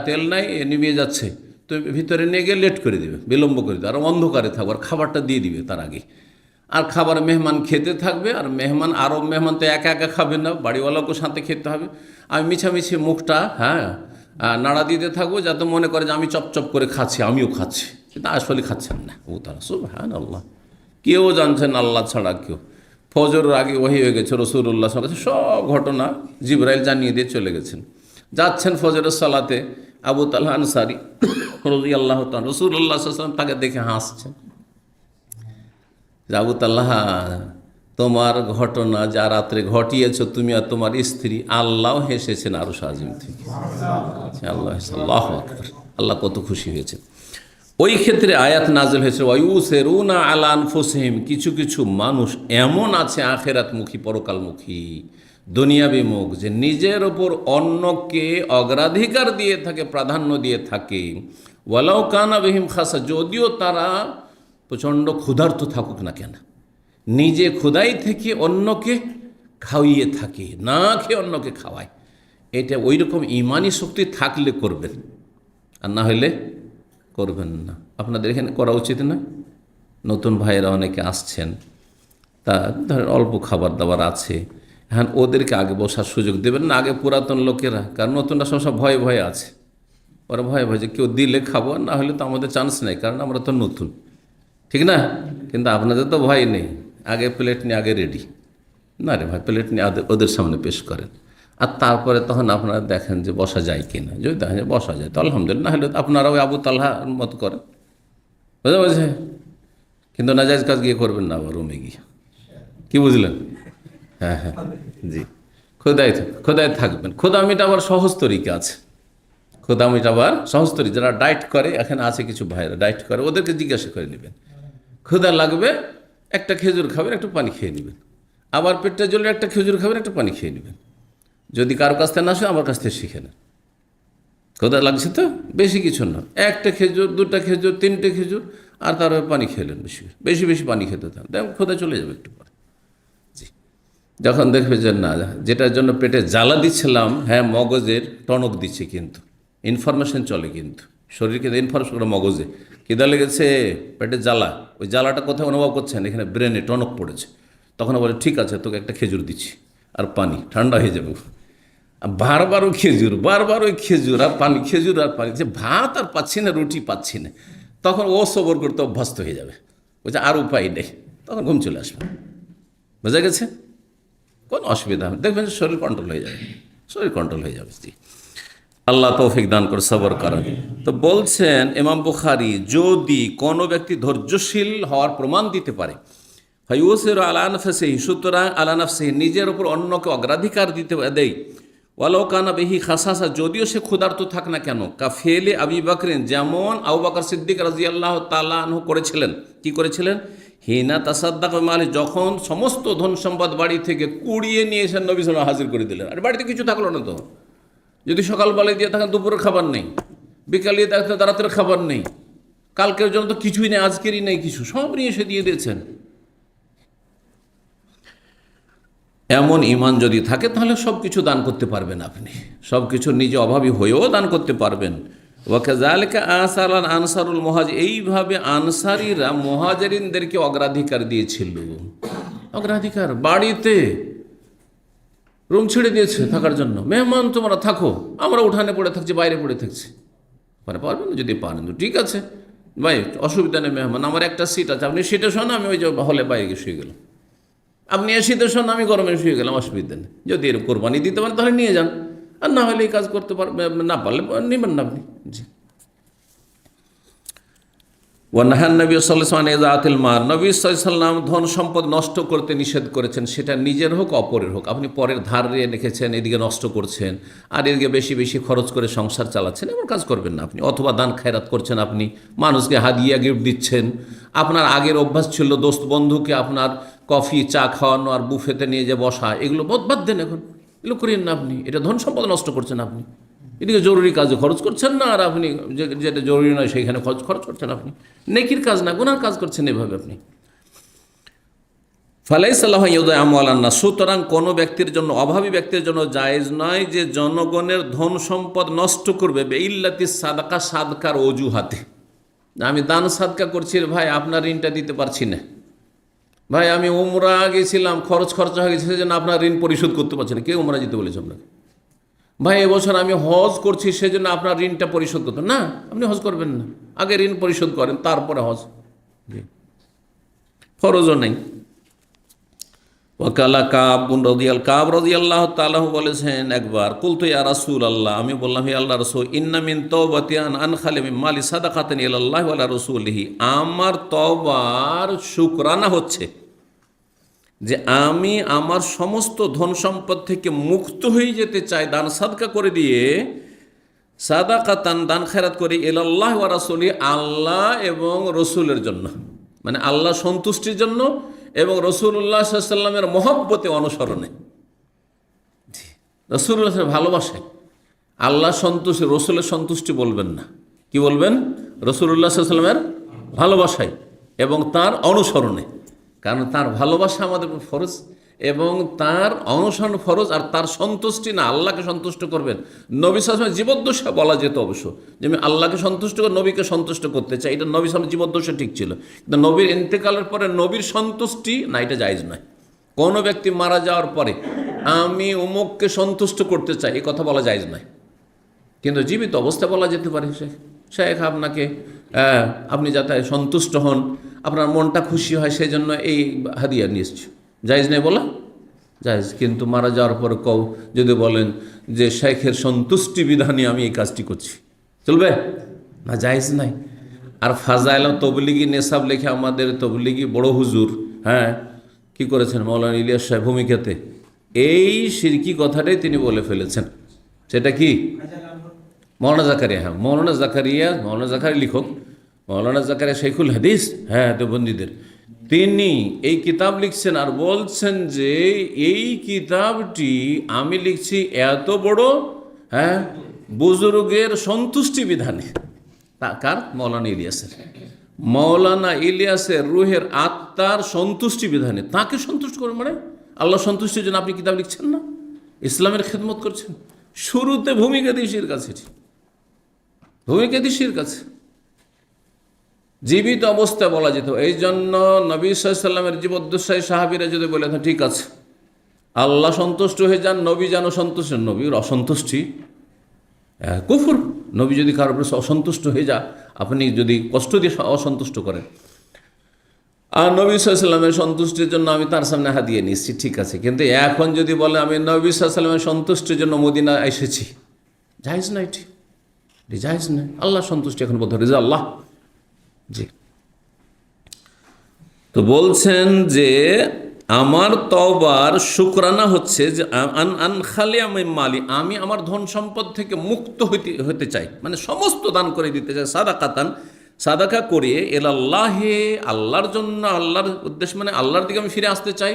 S1: তেল নাই, নিমিয়ে যাচ্ছে, তুমি ভিতরে নিয়ে গিয়ে লেট করে দিবে, বিলম্ব করে দেবে, আর অন্ধকারে থাকবে, আর খাবারটা দিয়ে দিবে তার আগে। আর খাবার মেহমান খেতে থাকবে, আর মেহমান, আরব মেহমান তো একা একা খাবে না, বাড়িওয়ালাকে সাথে খেতে হবে। আমি মিছামিছি মুখটা নাড়া দিতে থাকবো, যাতে মনে করে যে আমি চপচপ করে খাচ্ছি, আমিও খাচ্ছি, কিন্তু আসলে খাচ্ছেন না। ও তারা সুবহানাল্লাহ, কেউ জানছেন আল্লাহ ছাড়া কেউ। ফজরের আগে ওহী হয়ে গেছে, রাসূলুল্লাহ সাল্লাল্লাহু আলাইহি ওয়াসাল্লাম সব ঘটনা জিবরাইল জানিয়ে দিয়ে চলে গেছেন। যাচ্ছেন ফজরের সালাতে, আবু তালহা আনসারী রাদিয়াল্লাহু তাআলা, রাসূলুল্লাহ সাল্লাল্লাহু আলাইহি ওয়াসাল্লাম তাকে দেখে হাসছেন। আবু তালহা, তোমার ঘটনা যা রাত্রে ঘটিয়েছ তুমি আর তোমার স্ত্রী, আল্লাহ হেসেছেন আরশ আজিম থেকে। আল্লাহু আকবার, আল্লাহ কত খুশি হয়েছে। ওই ক্ষেত্রে আয়াত নাযিল হয়েছে ওয়ায়ুসিরুনা আলা আনফুসিহিম, কিছু কিছু মানুষ এমন আছে আখিরাতমুখী, পরকালমুখী, দুনিয়াবিমুখ, যে নিজের ওপর অন্যকে অগ্রাধিকার দিয়ে থাকে, প্রাধান্য দিয়ে থাকে। ওয়ালাউ কানা বিহিম খাসা, যদিও তারা প্রচণ্ড ক্ষুধার্ত থাকুক না কেন, নিজে ক্ষুধাই থেকে অন্যকে খাওয়িয়ে থাকে, না খেয়ে অন্যকে খাওয়ায়। এটা ওই রকম ইমানি শক্তি থাকলে করবেন, আর না হলে করবেন না। আপনাদের এখানে করা উচিত না? নতুন ভাইয়েরা অনেকে আসছেন, তা ধরেন অল্প খাবার দাবার আছে, হ্যাঁ ওদেরকে আগে বসার সুযোগ দেবেন না, আগে পুরাতন লোকেরা, কারণ নতুনরা সবসময় ভয়ে ভয়ে আছে, ওরা ভয়ে ভয়ে যে কেউ দিলে খাবো, না হলে তো আমাদের চান্স নেই, কারণ আমরা তো নতুন, ঠিক না? কিন্তু আপনাদের তো ভয় নেই, আগে প্লেট নিয়ে আগে রেডি, না রে ভাই প্লেট নিয়ে ওদের সামনে পেশ করেন, আর তারপরে তখন আপনারা দেখেন যে বসা যায় কি না। যদি দেখেন যে বসা যায় তো আলহামদুলিল্লাহ, না হলে আপনারা ওই আবু তালহার মতো করেন, বুঝতে পারছে? কিন্তু নাজায়েজ কাজ গিয়ে করবেন না আবার রুমে গিয়ে, কি বুঝলেন? হ্যাঁ হ্যাঁ জি, খোদায় থাকবেন। খোদা মেটাবার সহজ তরিকা আছে, খোদা মেটাবার সহজ তরিকা। যারা ডায়েট করে, এখানে আছে কিছু ভাইয়েরা ডায়েট করে, ওদেরকে জিজ্ঞাসা করে নেবেন, ক্ষুধা লাগবে একটা খেজুর খাবেন, একটু পানি খেয়ে নেবেন, আবার পেটটা জ্বলে একটা খেজুর খাবেন, একটা পানি খেয়ে নেবেন। যদি কারো কাছ থেকে না আসে আমার কাছ থেকে শিখে নেন। ক্ষুধা লাগছে তো, বেশি কিছু না, একটা খেজুর, দুটা খেজুর, তিনটে খেজুর, আর তারপরে পানি খেলেন, বেশি বেশি বেশি পানি খেতে থাকেন, দেখুন ক্ষুধা চলে যাবে একটু পরে। জি, যখন দেখবে যে না, যেটার জন্য পেটে জ্বালা দিচ্ছিলাম, হ্যাঁ মগজের টনক দিচ্ছে, কিন্তু ইনফরমেশন চলে, কিন্তু শরীরকে ইনফরমেশন করে মগজে, খিদা লেগেছে, পেটে জ্বালা, ওই জ্বালাটা কোথায় অনুভব করছেন? এখানে ব্রেনে টনক পড়েছে। তখন বলে ঠিক আছে তোকে একটা খেজুর দিচ্ছি আর পানি, ঠান্ডা হয়ে যাবে। বারবারও খেজুর, বারবার ওই খেজুর আর পানি, খেজুর আর পানি, যে ভাত আর পাচ্ছি না, রুটি পাচ্ছি না, তখন ও সবর করতে অভ্যস্ত হয়ে যাবে, বলছে আর উপায় নেই, তখন ঘুম চলে আসবে। বোঝা গেছে? কোনো অসুবিধা হবে, দেখবেন শরীর কন্ট্রোল হয়ে যাবে, শরীর কন্ট্রোল হয়ে যাবে। জি, আল্লাহ তৌফিক দান করে সবর করেন। তো বলছেন ইমাম বুখারী, যদি কোনো ব্যক্তি ধৈর্যশীল হওয়ার প্রমাণ দিতে পারে, ফায়ুসিরু আলা আনফুসিহি, সুতরাং আলা নাফসিহি, নিজের উপর অন্যকে অগ্রাধিকার দিতে দেয়, ওয়ালাউ কানা বিহি খাসাসা, যদিও সে ক্ষুধার্ত থাক না কেন, কাফেলে আবি বকরিন, যেমন আবু বকর সিদ্দিক রাদিয়াল্লাহু তাআলা আনহু করেছিলেন। কি করেছিলেন? হিনা তাসাদ্দাক মালি, যখন সমস্ত ধন সম্পদ বাড়ি থেকে কুড়িয়ে নিয়ে এসে নবী সাল্লাল্লাহু আলাইহি ওয়াসাল্লাম হাজির করে দিলেন। আর বাড়িতে কিছু থাকলো না তো, যদি সকালবেলায় দিয়ে থাকেন দুপুরের খাবার নেই, বিকালে দিয়ে থাকতে রাতের খাবার নেই, কালকের জন্য তো কিছুই নেই, আজকেরই নেই কিছু, সব নিয়ে এসে দিয়ে দিয়েছেন। এমন ইমান যদি থাকে তাহলে সব কিছু দান করতে পারবেন, আপনি সব কিছু নিজে অভাবী হয়েও দান করতে পারবেন। ওয়াকাযালিকা আসারান আনসারুল মুহাজির, এইভাবে আনসারীরা মুহাজিরিনদেরকে অগ্রাধিকার দিয়েছিল। অগ্রাধিকার, বাড়িতে রুম ছেড়ে দিয়েছে থাকার জন্য, মেহমান তোমরা থাকো, আমরা উঠানে পড়ে থাকছি, বাইরে পড়ে থাকছি, মানে পারবেন না, যদি পারেন তো ঠিক আছে ভাই, অসুবিধা নেই, মেহমান আমার একটা সিট আছে, আপনি সিটে শোন, আমি ওই যে হলে বাইরে গিয়ে শুয়ে গেলাম, আপনি শীতের শোন, আমি গরমে শুয়ে গেলাম, অসুবিধা নেই। যদি এর কোরবানি দিতে পারেন তাহলে নিয়ে যান, আর না হলে এই কাজ করতে পারবেন, না পারলে নেবেন না আপনি। জি, ওয়ানহান নবী সাল্লাল্লাহু আলাইহি ওয়াসাল্লাম, নবী সাল্লাল্লাহু আলাইহি ওয়াসাল্লাম ধন সম্পদ নষ্ট করতে নিষেধ করেছেন, সেটা নিজের হোক অপরের হোক। আপনি পরের ধার নিয়ে রেখেছেন, এদিকে নষ্ট করছেন, আর এদিকে বেশি বেশি খরচ করে সংসার চালাচ্ছেন, এমন কাজ করবেন না আপনি। অথবা দান খায়রাত করছেন, আপনি মানুষকে হাদিয়া গিফট দিচ্ছেন, আপনার আগের অভ্যাস ছিল দোস্ত বন্ধুকে আপনার কফি চা খাওয়ানো আর বুফেতে নিয়ে যে বসা, এগুলো বাদ দেন, এখন এগুলো করেন না আপনি, এটা ধন সম্পদ নষ্ট করছেন আপনি। এদিকে জরুরি কাজে খরচ করছেন না, আর আপনি যেটা জরুরি নয় সেইখানে খরচ করছেন, আপনি নেকির কাজ না, গুনার কাজ করছেন এভাবে আপনি। ফালাইসা লাহু ইয়াদা আমওয়ালান্নাস, সুতরাং কোনো ব্যক্তির জন্য, অভাবী ব্যক্তির জন্য জায়েজ নয় যে জনগণের ধন সম্পদ নষ্ট করবে, বেইল্লাতিস সাদাকা, সাদকার অজুহাতে। আমি দান সাদকা করছি ভাই, আপনার ঋণটা দিতে পারছি না, ভাই আমি উমরা গেছিলাম, খরচা হয়ে গেছে, সেজন্য আপনার ঋণ পরিশোধ করতে পারছি না। কে উমরা যেতে বলেছে আপনাকে? ভাই এবছর আমি হজ করছি, সেজন্য আপনার ঋণটা পরিশোধ করতে না, আপনি হজ করবেন না, আগে ঋণ পরিশোধ করেন তারপরে হজ, ফরজও নেই। ওয়াকালা কাব রাদিয়াল্লাহু তাআলা বলেছেন, একবার কুলতু ইয়া রাসূলাল্লাহ, আমি বললাম হে আল্লাহর রাসূল, ইন্না মিন তাওবাতি আন আনখালি মিন মালি সাদাকাতান ইলাল্লাহি ওয়া আলা রাসূলিহি, আমার তওবার শুকরানা হচ্ছে যে আমি আমার সমস্ত ধন সম্পদ থেকে মুক্ত হয়ে যেতে চাই দান সাদকা করে দিয়ে, সাদাকাতান দান খেরাত করি, ইলাল্লাহি ওয়া রাসূলিহি আল্লাহ এবং রসুলের জন্য, মানে আল্লাহ সন্তুষ্টির জন্য এবং রসুল্লাহ সাল্লাল্লাহু আলাইহি ওয়াসাল্লামের মহব্বতে অনুসরণে। রসুল্লাহ ভালোবাসে, আল্লাহ সন্তুষ্টি, রসুলের সন্তুষ্টি বলবেন না, কি বলবেন? রসুল্লাহ সাল্লাল্লাহু আলাইহি ওয়াসাল্লামের ভালোবাসায় এবং তার অনুসরণে, কারণ তার ভালোবাসা আমাদের ফরজ এবং তার অনুসরণ ফরজ। আর তার সন্তুষ্টি না, আল্লাহকে সন্তুষ্ট করবেন। নবী সাল্লাল্লাহু আলাইহি ওয়াসাল্লামের জীবদ্দশা বলা যেত অবশ্য, যে আমি আল্লাহকে সন্তুষ্ট করে নবীকে সন্তুষ্ট করতে চাই, এটা নবী সাল্লাল্লাহু আলাইহি ওয়াসাল্লামের জীবদ্দশা ঠিক ছিল। কিন্তু নবীর ইন্তেকালের পরে নবীর সন্তুষ্টি না, এটা জায়েজ নয়। কোনো ব্যক্তি মারা যাওয়ার পরে আমি অমুককে সন্তুষ্ট করতে চাই, এই কথা বলা জায়েজ নয়। কিন্তু জীবিত অবস্থায় বলা যেতে পারে, শেখ আপনাকে আপনি যাতে সন্তুষ্ট হন, আপনার মনটা খুশি হয়, সেই জন্য এই হাদিয়া নিয়ে এসছি, জায়েজ নেই বলা? জায়েজ। কিন্তু মারা যাওয়ার পর যদি বলেন যে শেখের সন্তুষ্টি বিধানে আমি এই কাজটি করছি, চলবে না? জায়েজ নাই। আর ফাজাইল তবলিগি নেশাব লেখে আমাদের তবলিগি বড় হুজুর, হ্যাঁ, কি করেছেন মৌলানা ইলিয়াস সাহেব ভূমিকাতে, এই শিরকি কথাটাই তিনি বলে ফেলেছেন। সেটা কি? মৌলানা জাকারিয়া, হ্যাঁ মৌলানা জাকারিয়া লিখক, মৌলানা জাকারিয়া শেখুল হাদিস, হ্যাঁ দেওবন্দীদের, তিনি এই কিতাব লিখছেন আর বলছেন যে এই কিতাবটি আমি লিখছি এত বড়, হ্যাঁ, বুজুর্গের সন্তুষ্টি বিধানে। কার? মৌলানা ইলিয়াসের রুহের আত্মার সন্তুষ্টি বিধানে। তাকে সন্তুষ্ট করবেন মানে আল্লাহ সন্তুষ্টির জন্য আপনি কিতাব লিখছেন না, ইসলামের খেদমত করছেন। শুরুতে ভূমিকা দিশির কাছে, ভূমিকা দিশির কাছে জীবিত অবস্থায় বলা যেত। এই জন্য নবী সাল্লাল্লাহু আলাইহি ওয়াসাল্লামের জীবদ্দশায় সাহাবীরা যদি বলে ঠিক আছে আল্লাহ সন্তুষ্ট হয়ে যান, নবী যেন সন্তুষ্ট, নবীর অসন্তুষ্টি কুফর। নবী যদি কারোর উপর অসন্তুষ্ট হয়ে যা, আপনি যদি কষ্ট দিয়ে অসন্তুষ্ট করেন, আর নবী সাল্লাল্লাহু আলাইহি ওয়াসাল্লামের সন্তুষ্টির জন্য আমি তার সামনে হাদিয়া নিচ্ছি, ঠিক আছে। কিন্তু এখন যদি বলে আমি নবী সাল্লাল্লাহু আলাইহি ওয়াসাল্লামের সন্তুষ্টির জন্য মদিনা এসেছি, জায়েজ না, এটি জায়েজ না। আল্লাহ সন্তুষ্টি এখন বলতে রেজা আল্লাহ। জি, তো বলছেন যে আমার তওবার শুকরানা হচ্ছে যে আনখালি আমি মালি, আমি আমার ধন সম্পদ থেকে মুক্ত হতে চাই, মানে সমস্ত দান করে দিতে চাই, সাদাকাতান সাদাকা করিয়ে এলাল্লাহে আল্লাহর জন্য, আল্লাহর উদ্দেশ্য মানে আল্লাহর দিকে আমি ফিরে আসতে চাই।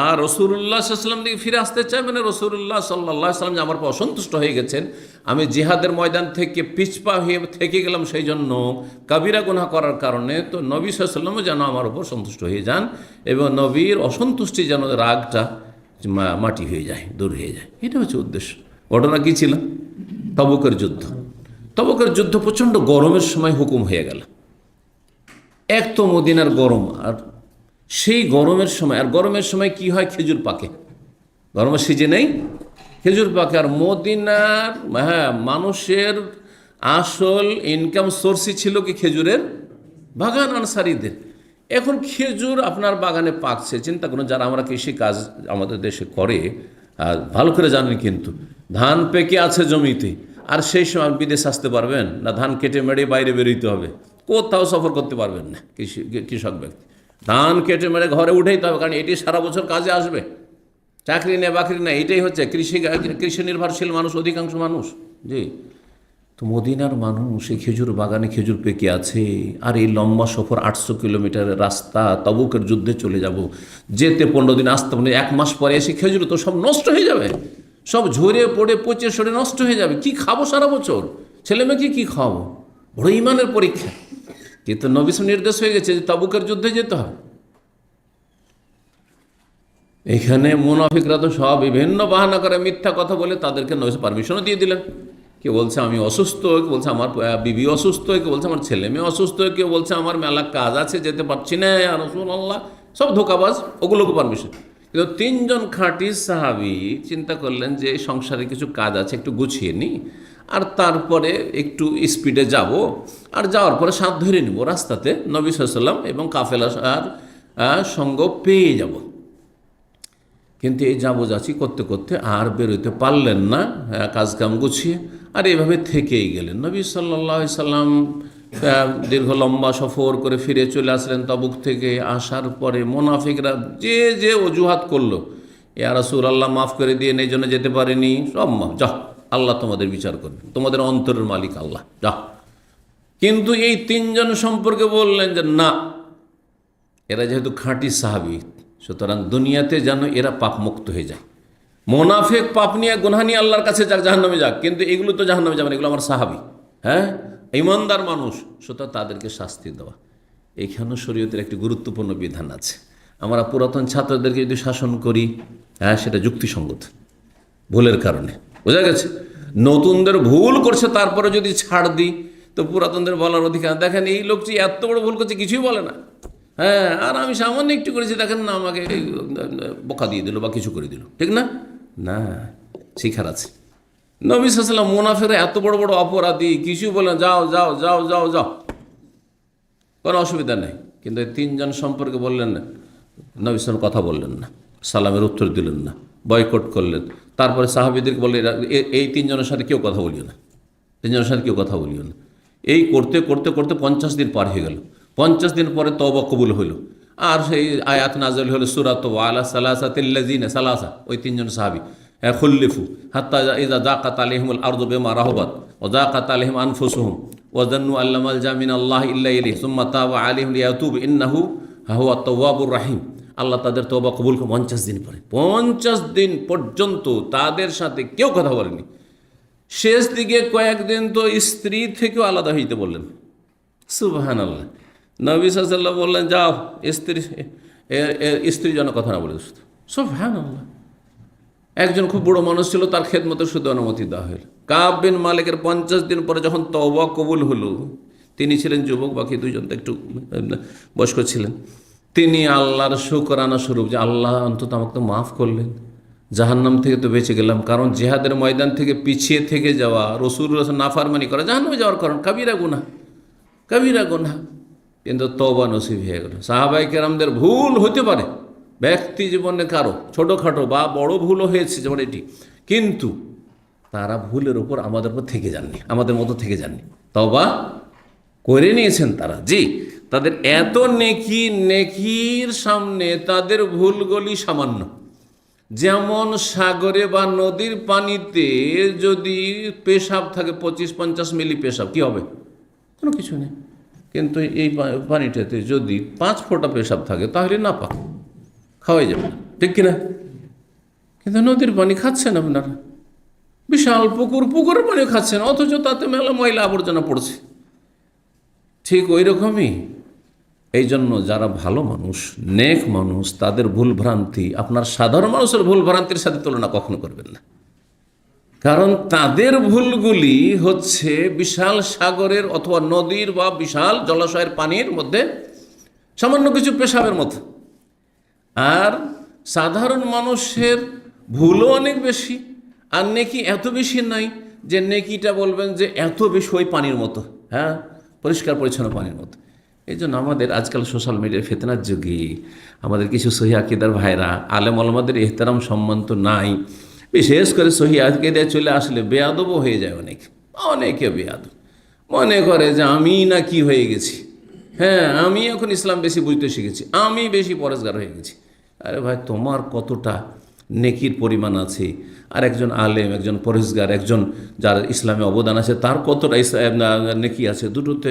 S1: আর রসুল্লাহ সাল্লাল্লাহু আলাইহি ওয়াসাল্লাম দিকে ফিরে আসতে চাই, মানে রসুল্লাহ সাল্লাল্লাহু আলাইহি ওয়াসাল্লাম যে আমার পর অসন্তুষ্ট হয়ে গেছেন, আমি জিহাদের ময়দান থেকে পিছপা হয়ে থেকে গেলাম, সেই জন্য কাবিরা গুনাহ করার কারণে, তো নবী সাল্লাল্লাহু আলাইহি ওয়াসাল্লামও যেন আমার উপর সন্তুষ্ট হয়ে যান এবং নবীর অসন্তুষ্টি যেন রাগটা মাটি হয়ে যায়, দূর হয়ে যায়, এটা হচ্ছে উদ্দেশ্য। ঘটনা কী ছিল? তবুকের যুদ্ধ। তবুকের যুদ্ধ প্রচণ্ড গরমের সময় হুকুম হয়ে গেল। এক তো মদিনার গরম, আর সেই গরমের সময়, আর গরমের সময় কি হয়? খেজুর পাকে, গরমের সিজনেই খেজুর পাকে। আর মদিনার, হ্যাঁ, মানুষের আসল ইনকাম সোর্সই ছিল কি? খেজুরের বাগান আনসারীদের। এখন খেজুর আপনার বাগানে পাকছে, চিন্তা করুন, যারা আমরা কৃষি কাজ আমাদের দেশে করে ভালো করে জানেন, কিন্তু ধান পেকে আছে জমিতে, আর সেই সময় বিদেশ আসতে পারবেন না? ধান কেটে মেরে বাইরে বেরোতে হবে, কোথাও সফর করতে পারবেন না কৃষক ব্যক্তি। ধান কেটে মেরে ঘরে উঠেইতে হবে, কারণ এটি সারা বছর কাজে আসবে। চাকরি নেই বাকরি নেই, এটাই হচ্ছে কৃষি নির্ভরশীল মানুষ অধিকাংশ মানুষ। জি, তো মদিনার মানুষ এই খেজুর বাগানে খেজুর পেকে আছে, আর এই লম্বা সফর 800 কিলোমিটারের রাস্তা, তবুকের যুদ্ধে চলে যাব, যেতে 15 দিন, আসতে 1 মাস পরে এসে খেজুর তো সব নষ্ট হয়ে যাবে, সব ঝরে পড়ে পচে সরে নষ্ট হয়ে যাবে। কি খাবো সারা বছর? ছেলে মেয়েকে কি খাওয়াবো? বড় ইমানের পরীক্ষা। কিন্তু নবী নির্দেশ হয়ে গেছে যে তবুকের যুদ্ধে যেতে হয়। এখানে মুনাফিকরা তো সব বিভিন্ন বাহানা করে মিথ্যা কথা বলে তাদেরকে নবী পারমিশনও দিয়ে দিলেন। কেউ বলছে আমি অসুস্থ, কেউ বলছে আমার বিবি অসুস্থ, কেউ বলছে আমার ছেলে মেয়ে অসুস্থ, কেউ বলছে আমার মেলা কাজ আছে যেতে পারছি না, আর রাসূলুল্লাহ, সব ধোকাবাজ, ওগুলোকে পারমিশন। কিন্তু 3 জন খাঁটি সাহাবী চিন্তা করলেন যে সংসারে কিছু কাজ আছে, একটু গুছিয়ে নিই, আর তারপরে একটু স্পিডে যাব, আর যাওয়ার পরে সাথ ধরে নেব, রাস্তাতে নবী সাল্লাল্লাহু আলাইহি ওয়াসাল্লাম এবং কাফেলার সঙ্গ পেয়ে যাব। কিন্তু এই যাবজাচি করতে করতে আর বেরোতে পারলেন না, কাজকাম গুছিয়ে, আর এভাবে থেকেই গেলেন। নবী সাল্লাল্লাহু আলাইহি সাল্লাম দীর্ঘ লম্বা সফর করে ফিরে চলে আসলেন তাবুক থেকে। আসার পরে মুনাফিকরা যে যে অজুহাত করলো, ইয়া রাসূলুল্লাহ মাফ করে দিয়ে এই জন্য যেতে পারেনি, সব মাফ, যাও আল্লাহ তোমাদের বিচার করবে, তোমাদের অন্তরের মালিক আল্লাহ, যাও। কিন্তু এই তিনজন সম্পর্কে বললেন যে না, এরা যেহেতু খাঁটি সাহাবী, সুতরাং দুনিয়াতে যেন এরা পাপ মুক্ত হয়ে যায়। মোনাফেক পাপ নিয়ে গুনাহ নিয়ে আল্লাহর কাছে যাক, জাহান্নামে যাক, কিন্তু এগুলো তো জাহান্নামে যাবে না, এগুলো আমার সাহাবী, হ্যাঁ, ইমানদার মানুষ, সুতরাং তাদেরকে শাস্তি দেওয়া। এইখানেও শরীয়তের একটি গুরুত্বপূর্ণ বিধান আছে। আমরা পুরাতন ছাত্রদেরকে যদি শাসন করি, হ্যাঁ, সেটা যুক্তিসঙ্গত, ভুলের কারণে, বোঝা গেছে। নতুনদের ভুল করছে তারপরে যদি ছাড় দিই, তো পুরাতনদের বলার অধিকার, দেখেন এই লোকটি এত বড় ভুল করছে কিছুই বলে না, হ্যাঁ, আর আমি সামান্য একটু করেছি, দেখেন না আমাকে বোকা দিয়ে দিল বা কিছু করে দিল, ঠিক না? না, শিখার আছে। নবী সাল্লাল্লাহু আলাইহি ওয়াসাল্লাম মুনাফিকরা এত বড় বড় অপরাধী, কিছু বলেন, যাও যাও যাও যাও যাও, কোনো অসুবিধা নেই। কিন্তু এই তিনজন সম্পর্কে বললেন না, নবী সাল্লাল্লাহু কথা বললেন না, সালামের উত্তর দিলেন না, বয়কট করলেন। তারপরে সাহাবীদেরকে বললেন, এই তিনজনের সাথে কেউ কথা বলিও না, তিনজনের সাথে কেউ কথা বলিও না। এই করতে করতে করতে 50 দিন পার হয়ে গেল। 50 দিন পরে তওবা কবুল হইল, আর সেই আয়াত নাযিল হলো সূরা তওবা, আলা সালাসাতিল্লাযিনা, সালাসা, ওই তিনজন সাহাবী, খুল্লিফু হাত্তা ইযা যাকাত আলাইহিমুল আরদু বিমা রাহাবাত ওয়া যাকাত আলাইহিম আনফুসুহুম ওয়া যান্নু আল্লা মালজা মিনাল্লাহি ইল্লা ইলাইহি সুম্মা তাবা আলাইহিম লিয়াতুবু ইন্নাহু হুয়াত তাওয়াবুর রাহিম। আল্লাহ তাদের তওবা কবুল করে 50 দিন পরে। 50 দিন পর্যন্ত তাদের সাথে কেউ কথা বলেনি। শেষ দিকে কয়েকদিন তো স্ত্রী থেকেও আলাদা হইতে বললেন। সুবহানাল্লাহ। নবী সাল্লাল্লাহু আলাইহি ওয়াসাল্লাম বললেন, যাও স্ত্রী যেন কথা না বলে। সুবহানাল্লাহ। একজন খুব বড় মানুষ ছিল, তার খেদমতের শুধু অনুমতি দেওয়া হল। কাব বিন মালিকের 50 দিন পরে যখন তওবা কবুল হলো, তিনি ছিলেন যুবক, বাকি দুইজন তো একটু বয়স্ক ছিলেন। তিনি আল্লাহর শুকরানা স্বরূপ, যে আল্লাহ অন্তত আমাকে তো মাফ করলেন, জাহান্নাম থেকে তো বেঁচে গেলাম। কারণ জিহাদের ময়দান থেকে পিছিয়ে থেকে যাওয়া, রাসূলুল্লাহ নাফরমানি করা জাহান্নামে যাওয়ার কারণ, কাবিরা গুনাহ, কাবিরা গুনাহ। কিন্তু তওবা নসিব হয়ে গেল। সাহাবায়ে কেরামদের ভুল হতে পারে ব্যক্তি জীবনে, কারো ছোটোখাটো বা বড় ভুলও হয়েছে, যেমন এটি, কিন্তু তারা ভুলের উপর আমাদের উপর থেকে যাননি, আমাদের মতো থেকে যাননি, তওবা করে নিয়েছেন তারা। জি, তাদের এত নেকি, নেকির সামনে তাদের ভুলগুলি সামান্য। যেমন সাগরে বা নদীর পানিতে যদি পেশাব থাকে, 25-50 মিলি পেশাব, কি হবে? কোনো কিছু নেই। কিন্তু এই পানিটাতে যদি 5 ফোঁটা পেশাব থাকে, তাহলে না পাক, খাওয়াই যাবে, ঠিক কিনা? কিন্তু নদীর পানি খাচ্ছেন আপনারা, বিশাল পুকুর, পুকুরের পানিও খাচ্ছেন, অথচ তাতে মেলা ময়লা আবর্জনা পড়ছে। ঠিক ওই রকমই এই জন্য যারা ভালো মানুষ, নেক মানুষ, তাদের ভুল ভ্রান্তি আপনার সাধারণ মানুষের ভুল ভ্রান্তির সাথে তুলনা কখনো করবেন না। কারণ তাদের ভুলগুলি হচ্ছে বিশাল সাগরের অথবা নদীর বা বিশাল জলাশয়ের পানির মধ্যে সামান্য কিছু পেশাবের মতো। আর সাধারণ মানুষের ভুলও অনেক বেশি, আর নেকি এত বেশি নাই যে নেকিটা বলবেন যে এত বেশি ওই পানির মতো, হ্যাঁ, পরিষ্কার পরিচ্ছন্ন পানির মতো। এই জন্য আমাদের আজকাল সোশ্যাল মিডিয়ার ফিতনার যুগে আমাদের কিছু সহিহ আকীদার ভাইরা, আলেম ওলামাদের ইহতেরাম সম্মান তো নাই, বিশেষ করে সহিহ আকীদায় চলে আসলে বেয়াদবও হয়ে যায়। অনেকে বেয়াদব মনে করে যে আমি না কি হয়ে গেছি, হ্যাঁ, আমি এখন ইসলাম বেশি বুঝতে শিখেছি, আমি বেশি পরেজগার হয়ে গেছি। আরে ভাই, তোমার কতটা নেকির পরিমাণ আছে, আর একজন আলেম, একজন পরেজগার, একজন যার ইসলামে অবদান আছে, তার কতটা নেকি আছে, দুটোতে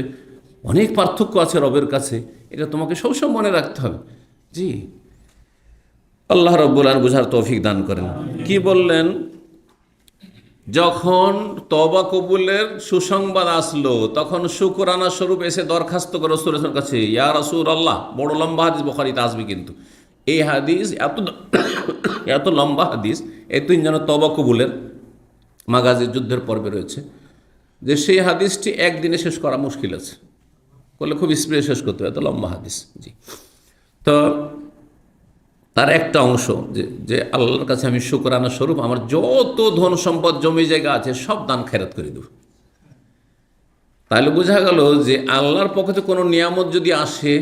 S1: অনেক পার্থক্য আছে রবের কাছে। এটা তোমাকে সবসময় মনে রাখতে হবে। জি, আল্লাহ রাব্বুল আলামিন বুঝার তৌফিক দান করেন। কি বললেন? যখন তওবা কবুলের সুসংবাদ আসলো, তখন শুকরানা স্বরূপ এসে দরখাস্ত করে রাসূলের কাছে, ইয়া রাসূলুল্লাহ, বড় লম্বা হাদিস, বুখারীতে আসবে, কিন্তু এই হাদিস এত লম্বা হাদিস, এই তিনজনের তওবা কবুলের মাগাজির যুদ্ধের পর্বে রয়েছে, যে সেই হাদিসটি একদিনে শেষ করা মুশকিল আছে, করলে খুব স্পিডে শেষ করতে হবে, এত লম্বা হাদিস। জি, তো তার একটা অংশ যে আল্লাহর কাছে আমি শুকরানা স্বরূপ আমার যত ধন সম্পদ জমি জায়গা আছে সব দান খেরাত করে দেব। তাহলে বোঝা গেল যে আল্লাহর পক্ষ থেকে কোনো নিয়ামত যদি আসে,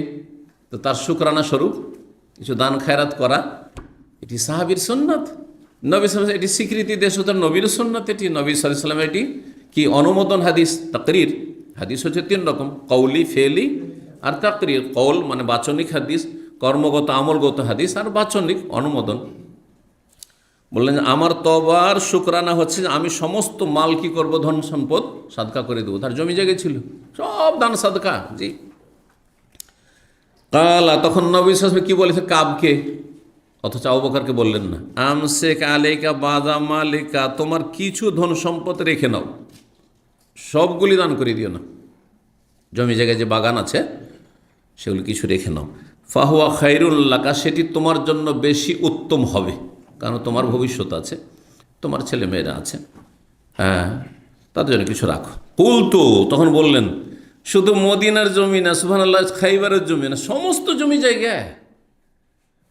S1: তো তার শুকরানা স্বরূপ কিছু দান খেরাত করা এটি সাহাবীর সুন্নাত, নবী সাল্লাল্লাহু আলাইহি ওয়াসাল্লাম এটি স্বীকৃতি দিয়ে, সুতরাং নবীর সুন্নাত এটি, নবী সাল্লাল্লাহু আলাইহি ওয়াসাল্লাম এটি কি অনুমোদন হাদিস। তাকরির হাদিস হচ্ছে তিন রকম, কওলি, ফেলি আর তাকরির। কওল মানে বাচনিক হাদিস, কর্মগত আমলগত হাদিস, আর বাচনিক অনুমোদন। বললেন আমার তওবার শুকরানা হচ্ছে যে আমি সমস্ত মাল কি করব, ধন সম্পদ সাদকা করে দেবো। তার জমি জায়গা ছিল, সব দান সাদকা। জি। কালা, তখন নবী সাল্লাল্লাহু আলাইহি ওয়াসাল্লাম কি বলেছে কাবকে, অথচ আবু বকরকে বললেন না। আমসেক আলাইকা বাদা মালিকা, তোমার কিছু ধন সম্পদ রেখে নাও, সবগুলি দান করে দিও না। জমি জায়গায় যে বাগান আছে সেগুলি কিছু রেখে নাও। ফাহুয়া খায়রুল লাকা, সেটি তোমার জন্য বেশি উত্তম হবে, কারণ তোমার ভবিষ্যৎ আছে, তোমার ছেলে মেয়েরা আছে, হ্যাঁ, তাদের জন্য কিছু রাখো। কুলতু, তখন বললেন শুধু মদিনার জমি না, সুবহানাল্লাহ, খাইবারের জমি না, সমস্ত জমি জায়গায়।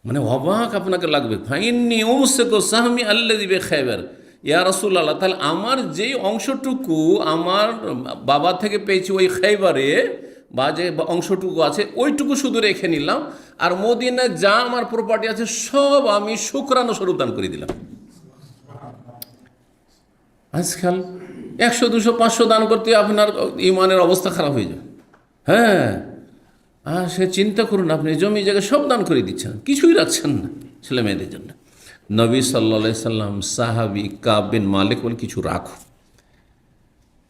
S1: মানে অবাক আপনাকে লাগবে। ফাইন্নি উমসিকু সাহমি আল্লাযী বিখাইবার, ইয়া রাসূলুল্লাহ, তাহলে আমার যেই অংশটুকু আমার বাবা থেকে পেয়েছি ওই খাইবারে, বা যে অংশটুকু আছে ওইটুকু শুধু রেখে নিলাম, আর মদিনায় যা আমার প্রপার্টি আছে সব আমি শুকরানা স্বরূপ দান করে দিলাম। আজকাল 100, 200, 500 দান করতে আপনার ইমানের অবস্থা খারাপ হয়ে যায়। হ্যাঁ, সে চিন্তা করুন, আপনি জমি জায়গায় সব দান করে দিচ্ছেন, কিছুই রাখছেন না ছেলে মেয়েদের জন্য। নবী সাল্লাল্লাহু আলাইহি সাল্লাম সাহাবী কাব বিন মালিক বলে কিছু রাখো।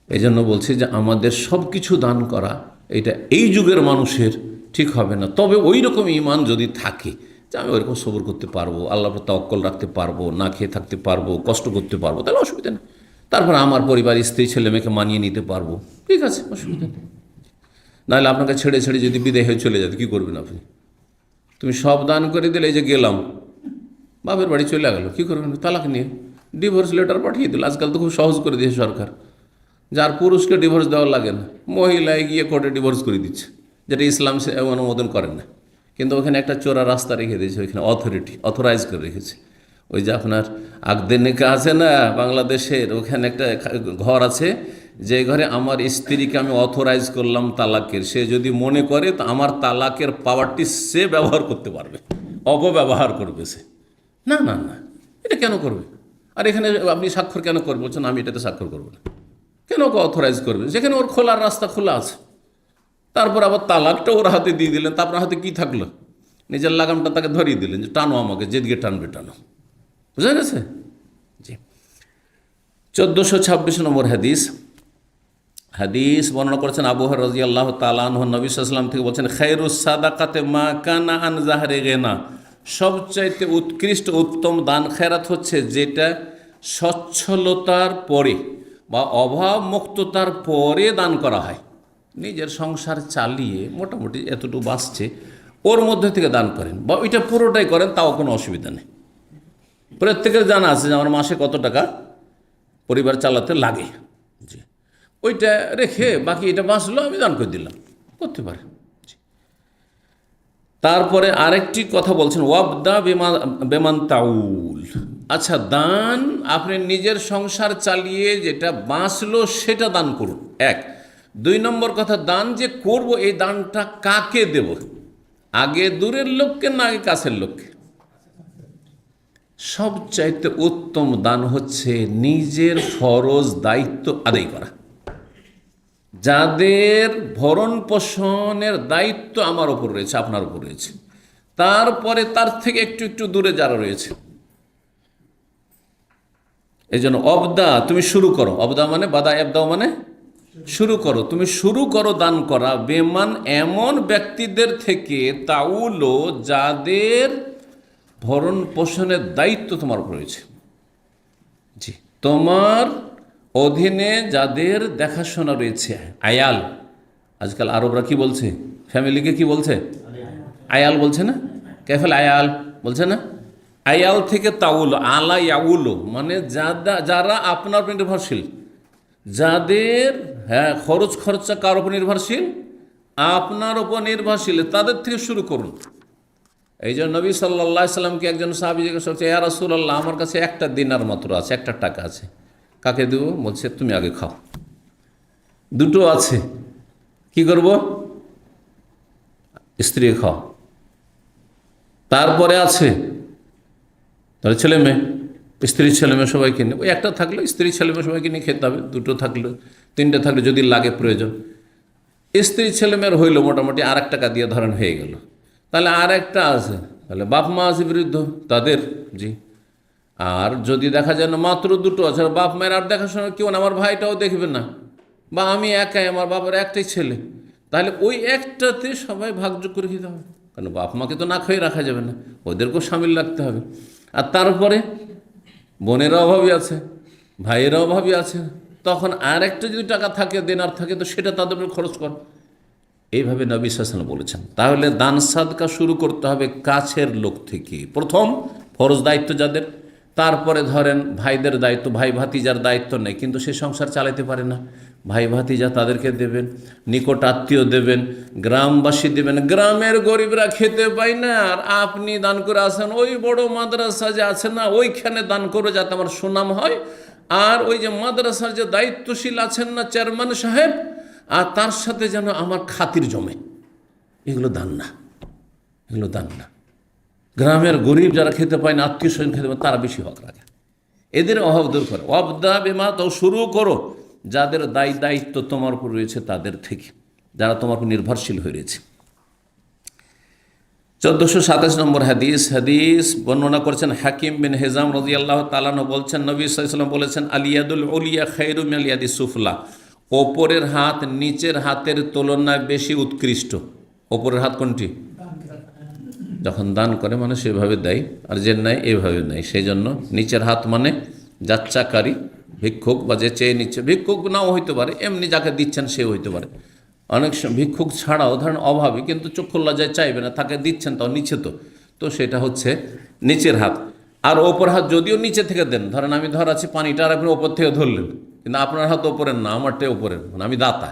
S1: এই জন্য বলছি যে আমাদের সব কিছু দান করা এটা এই যুগের মানুষের ঠিক হবে না। তবে ওই রকম ইমান যদি থাকে যে আমি ওইরকম সবর করতে পারবো, আল্লাহর উপর তাওয়াক্কুল রাখতে পারবো, না খেয়ে থাকতে পারবো, কষ্ট করতে পারবো, তাহলে অসুবিধা নেই। তারপর আমার পরিবার, স্ত্রী, ছেলে মেয়েকে মানিয়ে নিতে পারবো, ঠিক আছে, অসুবিধা নেই। নাহলে আপনাকে ছেড়ে ছেড়ে যদি বিদায় হয়ে চলে যেত, কী করবেন আপনি? তুমি সব দান করে দিলে, এই যে গেলাম, বাপের বাড়ি চলে গেল, কী করবেন? তালাক নিয়ে ডিভোর্স লেটার পাঠিয়ে দিল। আজকাল তো খুব সহজ করে দিয়েছে সরকার, যার পুরুষকে ডিভোর্স দেওয়া লাগে না, মহিলায় গিয়ে কোর্টে ডিভোর্স করে দিচ্ছে, যেটা ইসলাম সে অনুমোদন করেন না। কিন্তু ওখানে একটা চোরা রাস্তা রেখে দিয়েছে, ওইখানে অথরাইজ করে রেখেছে। ওই যে আপনার আকদে নিকাহ আছে না বাংলাদেশের, ওখানে একটা ঘর আছে, যে ঘরে আমার স্ত্রীকে আমি অথরাইজ করলাম তালাকের, সে যদি মনে করে তো আমার তালাকের পাওয়ারটি সে ব্যবহার করতে পারবে, অপব্যবহার করবে সে। না না না, এটা কেন করবে? আর এখানে আপনি স্বাক্ষর কেন করবেন? বলছেন আমি এটাতে স্বাক্ষর করবো না। কেন ওকে অথরাইজ করবেন, যেখানে ওর খোলার রাস্তা খোলা আছে? তারপর আবার তালাকটা ওর হাতে দিয়ে দিলেন, তা আপনার হাতে কী থাকলো? নিজের লাগামটা তাকে ধরিয়ে দিলেন যে টানো আমাকে, যেদিকে টানবে টানো। বুঝা গেছে? জি। 1426 নম্বর হাদিস বর্ণনা করেছেন আবু হুরায়রা রাদিয়াল্লাহু তাআলা আনহু, নবী সাল্লাল্লাহু আলাইহি ওয়াসাল্লাম থেকে বলছেন খায়রুস সাদাকাতে মা কানা আন যাহরি গিনা, সবচাইতে উৎকৃষ্ট উত্তম দান খেরাত হচ্ছে যেটা সচ্ছলতার পরে বা অভাব মুক্ততার পরে দান করা হয়। নিজের সংসার চালিয়ে মোটামুটি এতটুকু বাঁচছে, ওর মধ্যে থেকে দান করেন, বা ওইটা পুরোটাই করেন, তাও কোনো অসুবিধা নেই। প্রত্যেকের জানা আছে যে আমার মাসে কত টাকা পরিবার চালাতে লাগে, জি, ওইটা রেখে বাকি এটা বাঁচলো আমি দান করে দিলাম, করতে পারে। তারপরে আরেকটি কথা বলছেন, ওয়াবদা বেমান তাউল। আচ্ছা, দান আপনি নিজের সংসার চালিয়ে যেটা বাঁচলো সেটা দান করুন, এক। 2 নম্বর কথা, দান যে করব এই দানটা কাকে দেব? আগে দূরের লোককে না আগে কাছের লোককে? সবচাইতে উত্তম দান হচ্ছে নিজের ফরজ দায়িত্ব আদায় করা। যাদের ভরণ পোষণের দায়িত্ব আমার ওপর রয়েছে, আপনার ওপর রয়েছে, তারপরে তার থেকে একটু একটু দূরে যারা রয়েছে, এই জন্য অবদা, তুমি শুরু করো। অবদা মানে বাদা এবদাও মানে শুরু করো, তুমি শুরু করো দান করা, বেমান এমন ব্যক্তিদের থেকে, তাউলো যাদের ভরণ পোষণের দায়িত্ব তোমার উপর রয়েছে, জি, তোমার অধীনে যাদের দেখাশোনা রয়েছে। আয়াল, আজকাল আরবরা কি বলছে? ফ্যামিলিকে কি বলছে? আয়াল বলছে না? কেফেল আয়াল বলছে না? আয়াল থেকে তাউল, আলা ইয়াউলো মানে যারা আপনার উপর নির্ভরশীল, যাদের খরচ খরচা কার উপর নির্ভরশীল? আপনার উপর নির্ভরশীল, তাদের থেকে শুরু করুন। এই জন্য নবী সাল্লাল্লাহু আলাইহি সাল্লামকে একজন সাহাবী জিজ্ঞেস করছে, ইয়া রাসূলুল্লাহ, আমার কাছে একটা দিনার মাত্র আছে, একটা টাকা আছে, কাকে দেব? বলছে তুমি আগে খাও। দুটো আছে, কি করব? স্ত্রী খাও। তারপরে আছে তাহলে ছেলে মেয়ে, স্ত্রী ছেলে মেয়ে সবাইকে নিয়ে, ওই একটা থাকলে স্ত্রী ছেলে মেয়ে সবাইকে নিয়ে খেতে হবে, দুটো থাকলে, তিনটে থাকলে যদি লাগে প্রয়োজন। স্ত্রী ছেলে মেয়ের হইলো মোটামুটি আর এক টাকা দিয়ে ধরেন হয়ে গেল, তাহলে আর একটা আছে, তাহলে বাপ মা আছে বৃদ্ধ তাদের, জি। আর যদি দেখা যায় না মাত্র দুটো আছে, আর বাপ মায়ের আর দেখাশোনা কেউ না, আমার ভাইটাও দেখবে না, বা আমি একাই, আমার বাবার একটাই ছেলে, তাহলে ওই একটাতে সবাই ভাগযোগ করে খেতে হবে, কারণ বাপ মাকে তো না খেয়ে রাখা যাবে না, ওদেরকেও সামিল রাখতে হবে। আর তারপরে বোনেরা অভাবী আছে, ভাইয়েরা অভাবী আছে, তখন আর একটা যদি টাকা থাকে দেনার থাকে তো সেটা তাদের উপর খরচ কর। এইভাবে নবী সাল্লাল্লাহু আলাইহি ওয়াসাল্লাম বলেছেন। তাহলে দান সাদকা শুরু করতে হবে কাছের লোক থেকে, প্রথম ফরজ দায়িত্ব যাদের, তারপরে ধরেন ভাইদের দায়িত্ব, ভাই ভাতিজার দায়িত্ব নেই কিন্তু সে সংসার চালাতে পারে না, ভাই ভাতিজা তাদেরকে দেবেন, নিকট আত্মীয় দেবেন, গ্রামবাসী দেবেন, গ্রামের গরিবরা খেতে পায় না, আর আপনি দান করে আসেন ওই বড় মাদ্রাসা যে আছে না ওইখানে দান করে যাতে আমার সুনাম হয়, আর ওই যে মাদ্রাসার যে দায়িত্বশীল আছেন না চেয়ারম্যান সাহেব, আর তার সাথে যেন আমার খাতির জমে। এগুলো দান না, এগুলো দান না। গ্রামের গরিব যারা খেতে পায় না, আত্মীয় স্বজন খেতে পায়, তারা বেশি হক রাখে, এদের অভাব দূর করে। অবদা বেমা, তো শুরু করো যাদের দায়িত্ব তোমার উপর রয়েছে তাদের থেকে, যারা তোমার উপর নির্ভরশীল হয়ে রয়েছে। 1427 নম্বর হাদিস বর্ণনা করেছেন হাকিম বিন হিজাম রাদিয়াল্লাহু তাআলা আনহু, বলছেন নবী সাল্লাল্লাহু আলাইহি ওয়াসাল্লাম বলেছেন, আলিয়াদুল উলিয়া খায়রু মিনাল ইয়াদিস সুফলা, ওপরের হাত নিচের হাতের তুলনায় বেশি উৎকৃষ্ট। ওপরের হাত কোনটি? যখন দান করে মানুষ এভাবে দেয়, আর যে নেয় এভাবে নেয়, সেই জন্য নিচের হাত মানে যাচ্চাকারী ভিক্ষুক, বা যে চেয়ে নিচ্ছে, ভিক্ষুক নাও হইতে পারে, এমনি যাকে দিচ্ছেন সেও হইতে পারে। অনেক ভিক্ষুক ছাড়াও ধরেন অভাবী, কিন্তু চক্ষু লজ্জায় চাইবে না, তাকে দিচ্ছেন তাও নিচে, তো সেটা হচ্ছে নিচের হাত। আর ওপর হাত যদিও নিচে থেকে দেন, ধরেন আমি ধরাচ্ছি পানিটা আর আপনি ওপর থেকে ধরলেন, কিন্তু আপনার হাত ওপরের না, আমারটাই ওপরের, মানে আমি দাতা,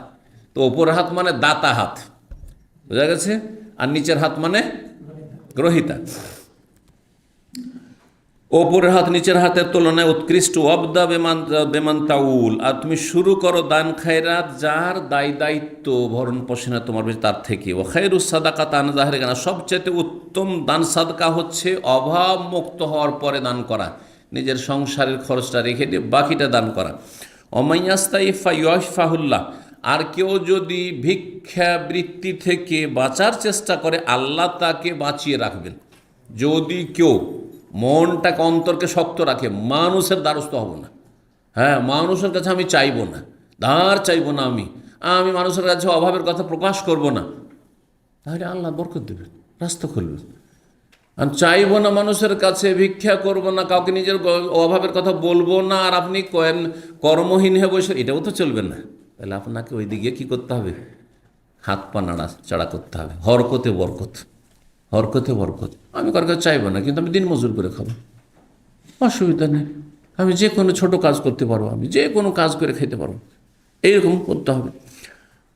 S1: তো ওপরের হাত মানে দাতা হাত, বোঝা গেছে, আর নিচের হাত মানে গ্রহিতা। ওপরের হাত নিচের হাতের তুলনায় উৎকৃষ্ট। অবদা বেমান তাউল, আর তুমি শুরু করো দান খায়রাত যার দায়িত্ব ভরণ পোষণে তোমার বেশি তার থেকে। ও খায়রুস সাদাকা তান জাহের গানা, সবচেয়ে উত্তম দান সাদকা হচ্ছে অভাব মুক্ত হওয়ার পরে দান করা, নিজের সংসারের খরচটা রেখে দিয়ে বাকিটা দান করা। অমাইয়াস্তাইফা ইয়াশফাহুল্লাহ, আর কেউ যদি ভিক্ষাবৃত্তি থেকে বাঁচার চেষ্টা করে আল্লাহ তাকে বাঁচিয়ে রাখবেন। যদি কেউ মনটাকে অন্তরকে শক্ত রাখে, মানুষের দ্বারস্থ হব না, হ্যাঁ মানুষের কাছে আমি চাইব না, ধার চাইব না, আমি মানুষের কাছে অভাবের কথা প্রকাশ করব না, তাহলে আল্লাহ বরকত দেবেন, রাস্তা খুলবেন। আর চাইব না মানুষের কাছে, ভিক্ষা করব না, কাউকে নিজের অভাবের কথা বলবো না, আর আপনি কর্মহীন হয়ে বসে, এটাও তো চলবে না। তাহলে আপনাকে ওই দিকে কী করতে হবে? হাত পা নাড়া চাড়া করতে হবে। হরকতে বরকত, হরকতে বরকত। আমি কার কাছে চাইব না, কিন্তু আমি দিন মজুর করে খাবো, অসুবিধা নেই, আমি যে কোনো ছোটো কাজ করতে পারবো, আমি যে কোনো কাজ করে খেতে পারবো, এইরকম করতে হবে।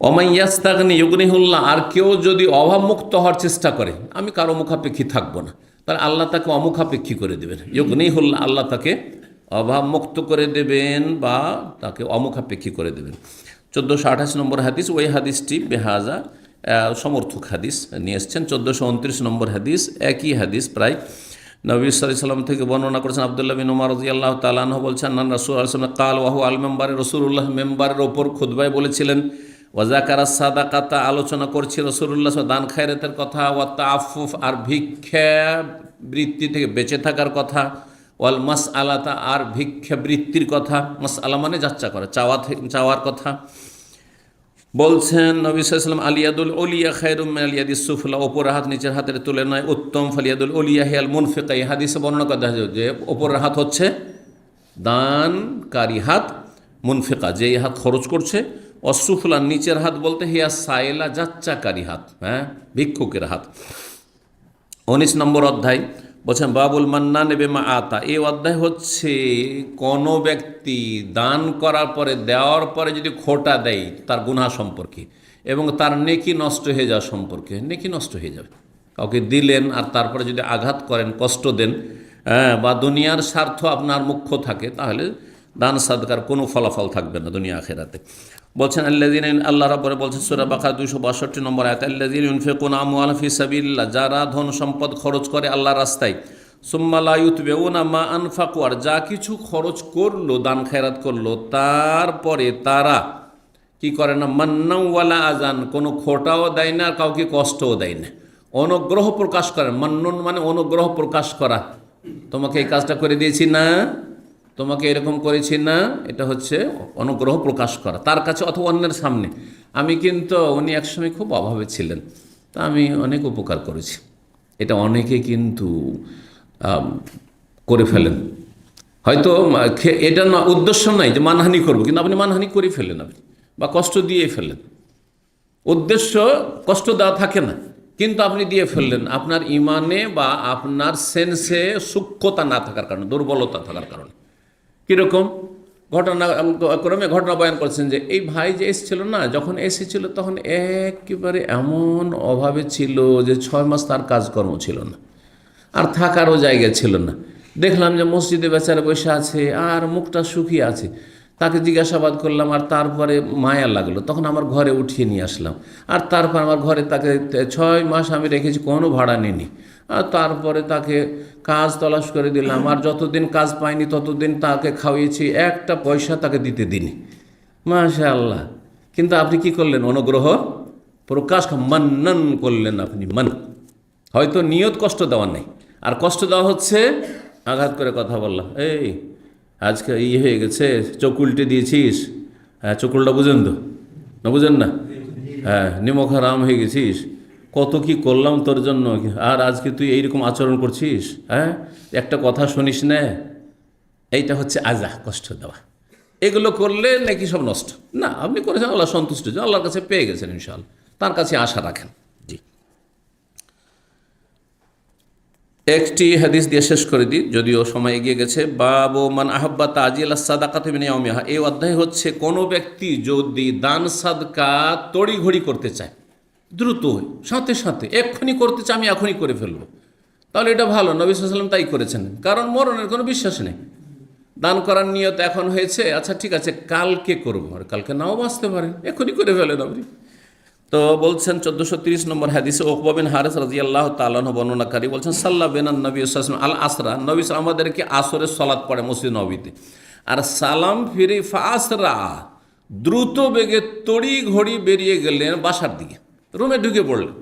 S1: অমাইয়াস্তাগনি ইউগনিহুল্লাহ, আর কেউ যদি অভাবমুক্ত হওয়ার চেষ্টা করে, আমি কারো মুখাপেক্ষী থাকবো না, তাহলে আল্লাহ তাকে অমুখাপেক্ষী করে দেবেন। ইউগনিহুল্লাহ, আল্লাহ তাকে অভাবমুক্ত করে দেবেন বা তাকে অমুখাপেক্ষী করে দেবেন। 1428 নম্বর হাদিস, ওই হাদিসটি বেহাজা সমর্থক হাদিস নিয়ে এসছেন। 1429 নম্বর হাদিস, একই হাদিস প্রায়, নবী সাল্লাল্লাহু আলাইহি ওয়াসাল্লাম থেকে বর্ণনা করেছেন আব্দুল্লাহ বিন উমর রাদিয়াল্লাহু তাআলা আনহু বলছেন, না রাসূল সাল্লাল্লাহু আলাইহি ওয়াসাল্লাম কাল ওয়াহু আল মেম্বারে, রাসূলুল্লাহ মেম্বারের ওপর খুতবায় বলেছিলেন, ওয়াজাকারা সাদাকাতা, আলোচনা করছি রাসূলুল্লাহ দান খায়রাতের কথা, ওয়া তাআফফুফ, আর ভিক্ষা বৃত্তি থেকে বেঁচে থাকার কথা, ওয়াল মাসআলাতা, আর ভিক্ষা বৃত্তির কথা, মাসআলা মানে যাচ্চা করা, চাওয়ার কথা। বলছেন নবী সাল্লাল্লাহু আলাইহি ওয়াসাল্লাম, আলিয়াদুল উলিয়া খায়রুম মিনাল ইয়াদিস সুফলা, ওপরের হাত নিচের হাতের তুলনায় উত্তম। ফালিয়াদুল উলিয়া হিয়াল মুনফিকা, এই হাদিসে বর্ণনা করা হয় যে ওপরের হাত হচ্ছে দানকারী হাত, মুনফিকা যেই হাত খরচ করছে, অসুফলা নিচের হাত বলতে হিয়া সাইলা যাচ্চাকারী হাত, হ্যাঁ ভিক্ষুকের হাত। 19 নম্বর অধ্যায় বলছেন বাবুল মান্নান বিমা আতা, এই অধ্যায় হচ্ছে কোনো ব্যক্তি দান করার পরে, দেওয়ার পরে যদি খোটা দেয় তার গুনাহ সম্পর্কে এবং তার নেকি নষ্ট হয়ে যাওয়া সম্পর্কে। নেকি নষ্ট হয়ে যাবে, কাউকে দিলেন আর তারপরে যদি আঘাত করেন, কষ্ট দেন, বা দুনিয়ার স্বার্থ আপনার মুখ্য থাকে, তাহলে দান সাদকার কোনো ফলাফল থাকবে না দুনিয়া আখিরাতে। বলছেন আল্লাযীনা, আল্লাহ রাব্বুল বলছেন সূরা বাকারা 262 নম্বর আয়াত, আল্লাযীনা ইউনফিকুনা আমওয়ালাহুম ফি সাবিলিল্লাহ, যারা ধন সম্পদ খরচ করে আল্লাহর রাস্তায়, সুম্মা লা ইউতবিউনা মা আনফাকু, আর যা কিছু খরচ করলো দান খেরাত করলো তারপরে তারা কি করে না, মান্নাও ওয়ালা আজান, কোনো খোটাও দেয় না আর কাউকে কষ্টও দেয় না, অনুগ্রহ প্রকাশ করে। মান্নুন মানে অনুগ্রহ প্রকাশ করা, তোমাকে এই কাজটা করে দিয়েছি না, তোমাকে এরকম করেছি না, এটা হচ্ছে অনুগ্রহ প্রকাশ করা তার কাছে অথবা অন্যের সামনে। আমি কিন্তু উনি একসময় খুব অভাবে ছিলেন, তা আমি অনেক উপকার করেছি, এটা অনেকে কিন্তু করে ফেলেন। হয়তো এটা না উদ্দেশ্য নাই যে মানহানি করবো, কিন্তু আপনি মানহানি করে ফেলেন, আপনি বা কষ্ট দিয়ে ফেললেন। উদ্দেশ্য কষ্ট দেওয়া থাকে না, কিন্তু আপনি দিয়ে ফেললেন আপনার ইমানে বা আপনার সেন্সে সূক্ষ্মতা না থাকার কারণে, দুর্বলতা থাকার কারণে। কীরকম ঘটনাক্রমে ঘটনা বয়ান করছেন যে এই ভাই যে এসেছিল না, যখন এসেছিল তখন একেবারে এমন অভাবে ছিল যে 6 মাস তার কাজকর্ম ছিল না, আর থাকারও জায়গা ছিল না। দেখলাম যে মসজিদে বেচারা বসে আছে আর মুখটা শুকিয়ে আছে, তাকে জিজ্ঞাসাবাদ করলাম, আর তারপরে মায়া লাগলো, তখন আমার ঘরে উঠিয়ে নিয়ে আসলাম। আর তারপর আমার ঘরে তাকে 6 মাস আমি রেখেছি, কোনো ভাড়া নিইনি। আর তারপরে তাকে কাজ তলাশ করে দিলাম, আর যতদিন কাজ পাইনি ততদিন তাকে খাওয়িয়েছি, একটা পয়সা তাকে দিতে দিনি। মাশাআল্লাহ। কিন্তু আপনি কি করলেন? অনুগ্রহ প্রকাশ, মান্নান করলেন আপনি, মান। হয়তো নিয়ত কষ্ট দেওয়া নেই, আর কষ্ট দেওয়া হচ্ছে আঘাত করে কথা বললাম, এই আজকে হয়ে গেছে, চোখ উল্টে দিয়েছিস, হ্যাঁ চোখুলটা বুঝেন তো, না বুঝেন না, হ্যাঁ নিমখ হারাম হয়ে গেছিস, কত কি করলাম তোর জন্য, আর আজকে তুই এইরকম আচরণ করছিস, হ্যাঁ একটা কথা শুনিস না। এইটা হচ্ছে আজা, কষ্ট দেওয়া। এগুলো করলে নাকি সব নষ্ট না, আপনি করেছেন আল্লাহ সন্তুষ্ট, আল্লাহর কাছে পেয়ে গেছেন ইনশাআল্লাহ, তার কাছে আশা রাখেন। জি, একটি হাদিস দিয়ে শেষ করে দিই, যদিও সময় এগিয়ে গেছে। বাবু মান আহাব্বা তাজিল সাদাকাতি মিন ইয়াউমিহা, এই অধ্যায় হচ্ছে কোনো ব্যক্তি যদি দান সাদকা তড়িঘড়ি করতে চায়, দ্রুত সাথে সাথে এক্ষুনি করতে চায়, আমি এখনই করে ফেলবো, তাহলে এটা ভালো। নবী সাল্লাল্লাহু আলাইহি ওয়াসাল্লাম তাই করেছেন, কারণ মরণের কোনো বিশ্বাস নেই। দান করার নিয়ত এখন হয়েছে, আচ্ছা ঠিক আছে কালকে করবো, আর কালকে নাও বাঁচতে পারেন, এখনই করে ফেলেন আপনি। তো বলছেন 1430 নম্বর হাদিসে উকবা বিন হারিস রাদিয়াল্লাহু তাআলা আনহু বর্ণনাকারী বলছেন, সাল্লা বিনান নবী সাল্লাল্লাহু আলাইহি ওয়াসাল্লাম আল আসরা, নবী আমাদেরকে আসরের সালাত পড়ে মসজিদ নববীতে, আর সালাম ফিরে ফাসরা, দ্রুত বেগে তড়ি ঘড়ি বেরিয়ে গেলেন বাসার দিকে, রুমে ঢুকে পড়লেন।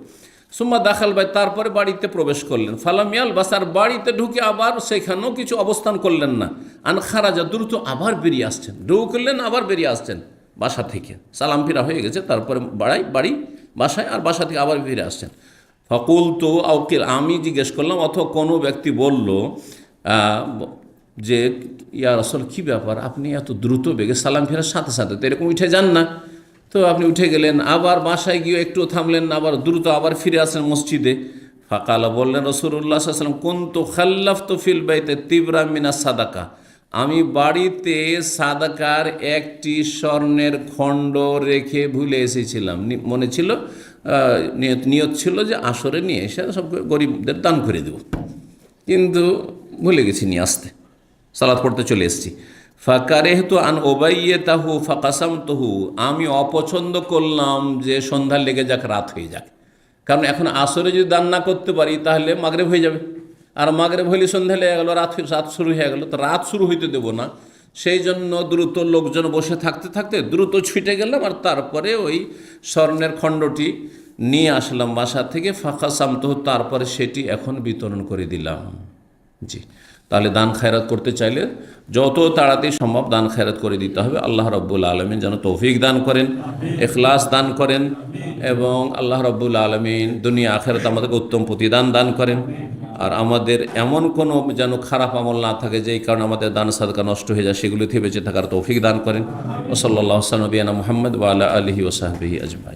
S1: সুম্মা দাখাল ভাই, তারপরে বাড়িতে প্রবেশ করলেন। ফালামিয়াল বাসার, বাড়িতে ঢুকে আবার সেখানেও কিছু অবস্থান করলেন না। আন খারাজা, দ্রুত আবার বেরিয়ে আসছেন, ঢুকলেন আবার বেরিয়ে আসছেন বাসা থেকে, সালাম ফিরা হয়ে গেছে, তারপরে বাড়ি বাসায়, আর বাসা থেকে আবার ফিরে আসছেন। ফকুল তো আউকিল, আমি জিজ্ঞেস করলাম, অথবা কোনো ব্যক্তি বলল যে ইয়া রাসূল, কী ব্যাপার আপনি এত দ্রুত বেগে সালাম ফেরার সাথে সাথে তো এরকম উঠে যান না? তো আপনি উঠে গেলেন, আবার বাসায় গিয়ে একটু থামলেন না, আবার দ্রুত আবার ফিরে আসলেন মসজিদে। ফাকালা, বললেন রাসূলুল্লাহ সাল্লাল্লাহু আলাইহি ওয়াসাল্লাম, কুনতু খাল্লাফতু ফিল বাইতি তিবরা মিনাস সাদাকা, আমি বাড়িতে সাদাকার একটি স্বর্ণের খণ্ড রেখে ভুলে এসেছিলাম। মনে ছিল, নিয়ত ছিল যে আসরে নিয়ে এসে সব গরিবদের দান করে দেব, কিন্তু ভুলে গেছি নিয়ে আসতে, সালাত পড়তে চলে এসেছি। ফাকারেহতু আন ওবাইয়াতাহু ফাকাসামতুহু, আমি অপছন্দ করলাম যে সন্ধ্যা লেগে যাক, রাত হয়ে যাক, কারণ এখন আসরে যদি দান না করতে পারি তাহলে মাগরিব হয়ে যাবে, আর মাগরিব হইলে সন্ধ্যা লেগে গেল, রাত শুরু হয়ে গেল, তো রাত শুরু হইতে দেবো না। সেই জন্য দ্রুত লোকজন বসে থাকতে থাকতে দ্রুত ছুটে গেলাম, আর তারপরে ওই স্বর্ণের খণ্ডটি নিয়ে আসলাম বাসা থেকে। ফাকাসামতুহু, তারপরে সেটি এখন বিতরণ করে দিলাম। জি, তাহলে দান খায়রাত করতে চাইলে যত তাড়াতাড়ি সম্ভব দান খায়রাত করে দিতে হবে। আল্লাহ রাব্বুল আলামিন যেন তৌফিক দান করেন, ইখলাস দান করেন, এবং আল্লাহ রাব্বুল আলামিন দুনিয়া আখিরাত আমাদেরকে উত্তম প্রতিদান দান করেন। আর আমাদের এমন কোনো যেন খারাপ আমল না থাকে যেই কারণে আমাদের দান সাদকা নষ্ট হয়ে যায়, সেগুলো থেকে বেঁচে থাকার তৌফিক দান করেন। ওয়া সাল্লাল্লাহু আলা নবিয়িনা মুহাম্মদ ওয়া আলা আলিহি ওয়া সাহবিহি আজমাইন।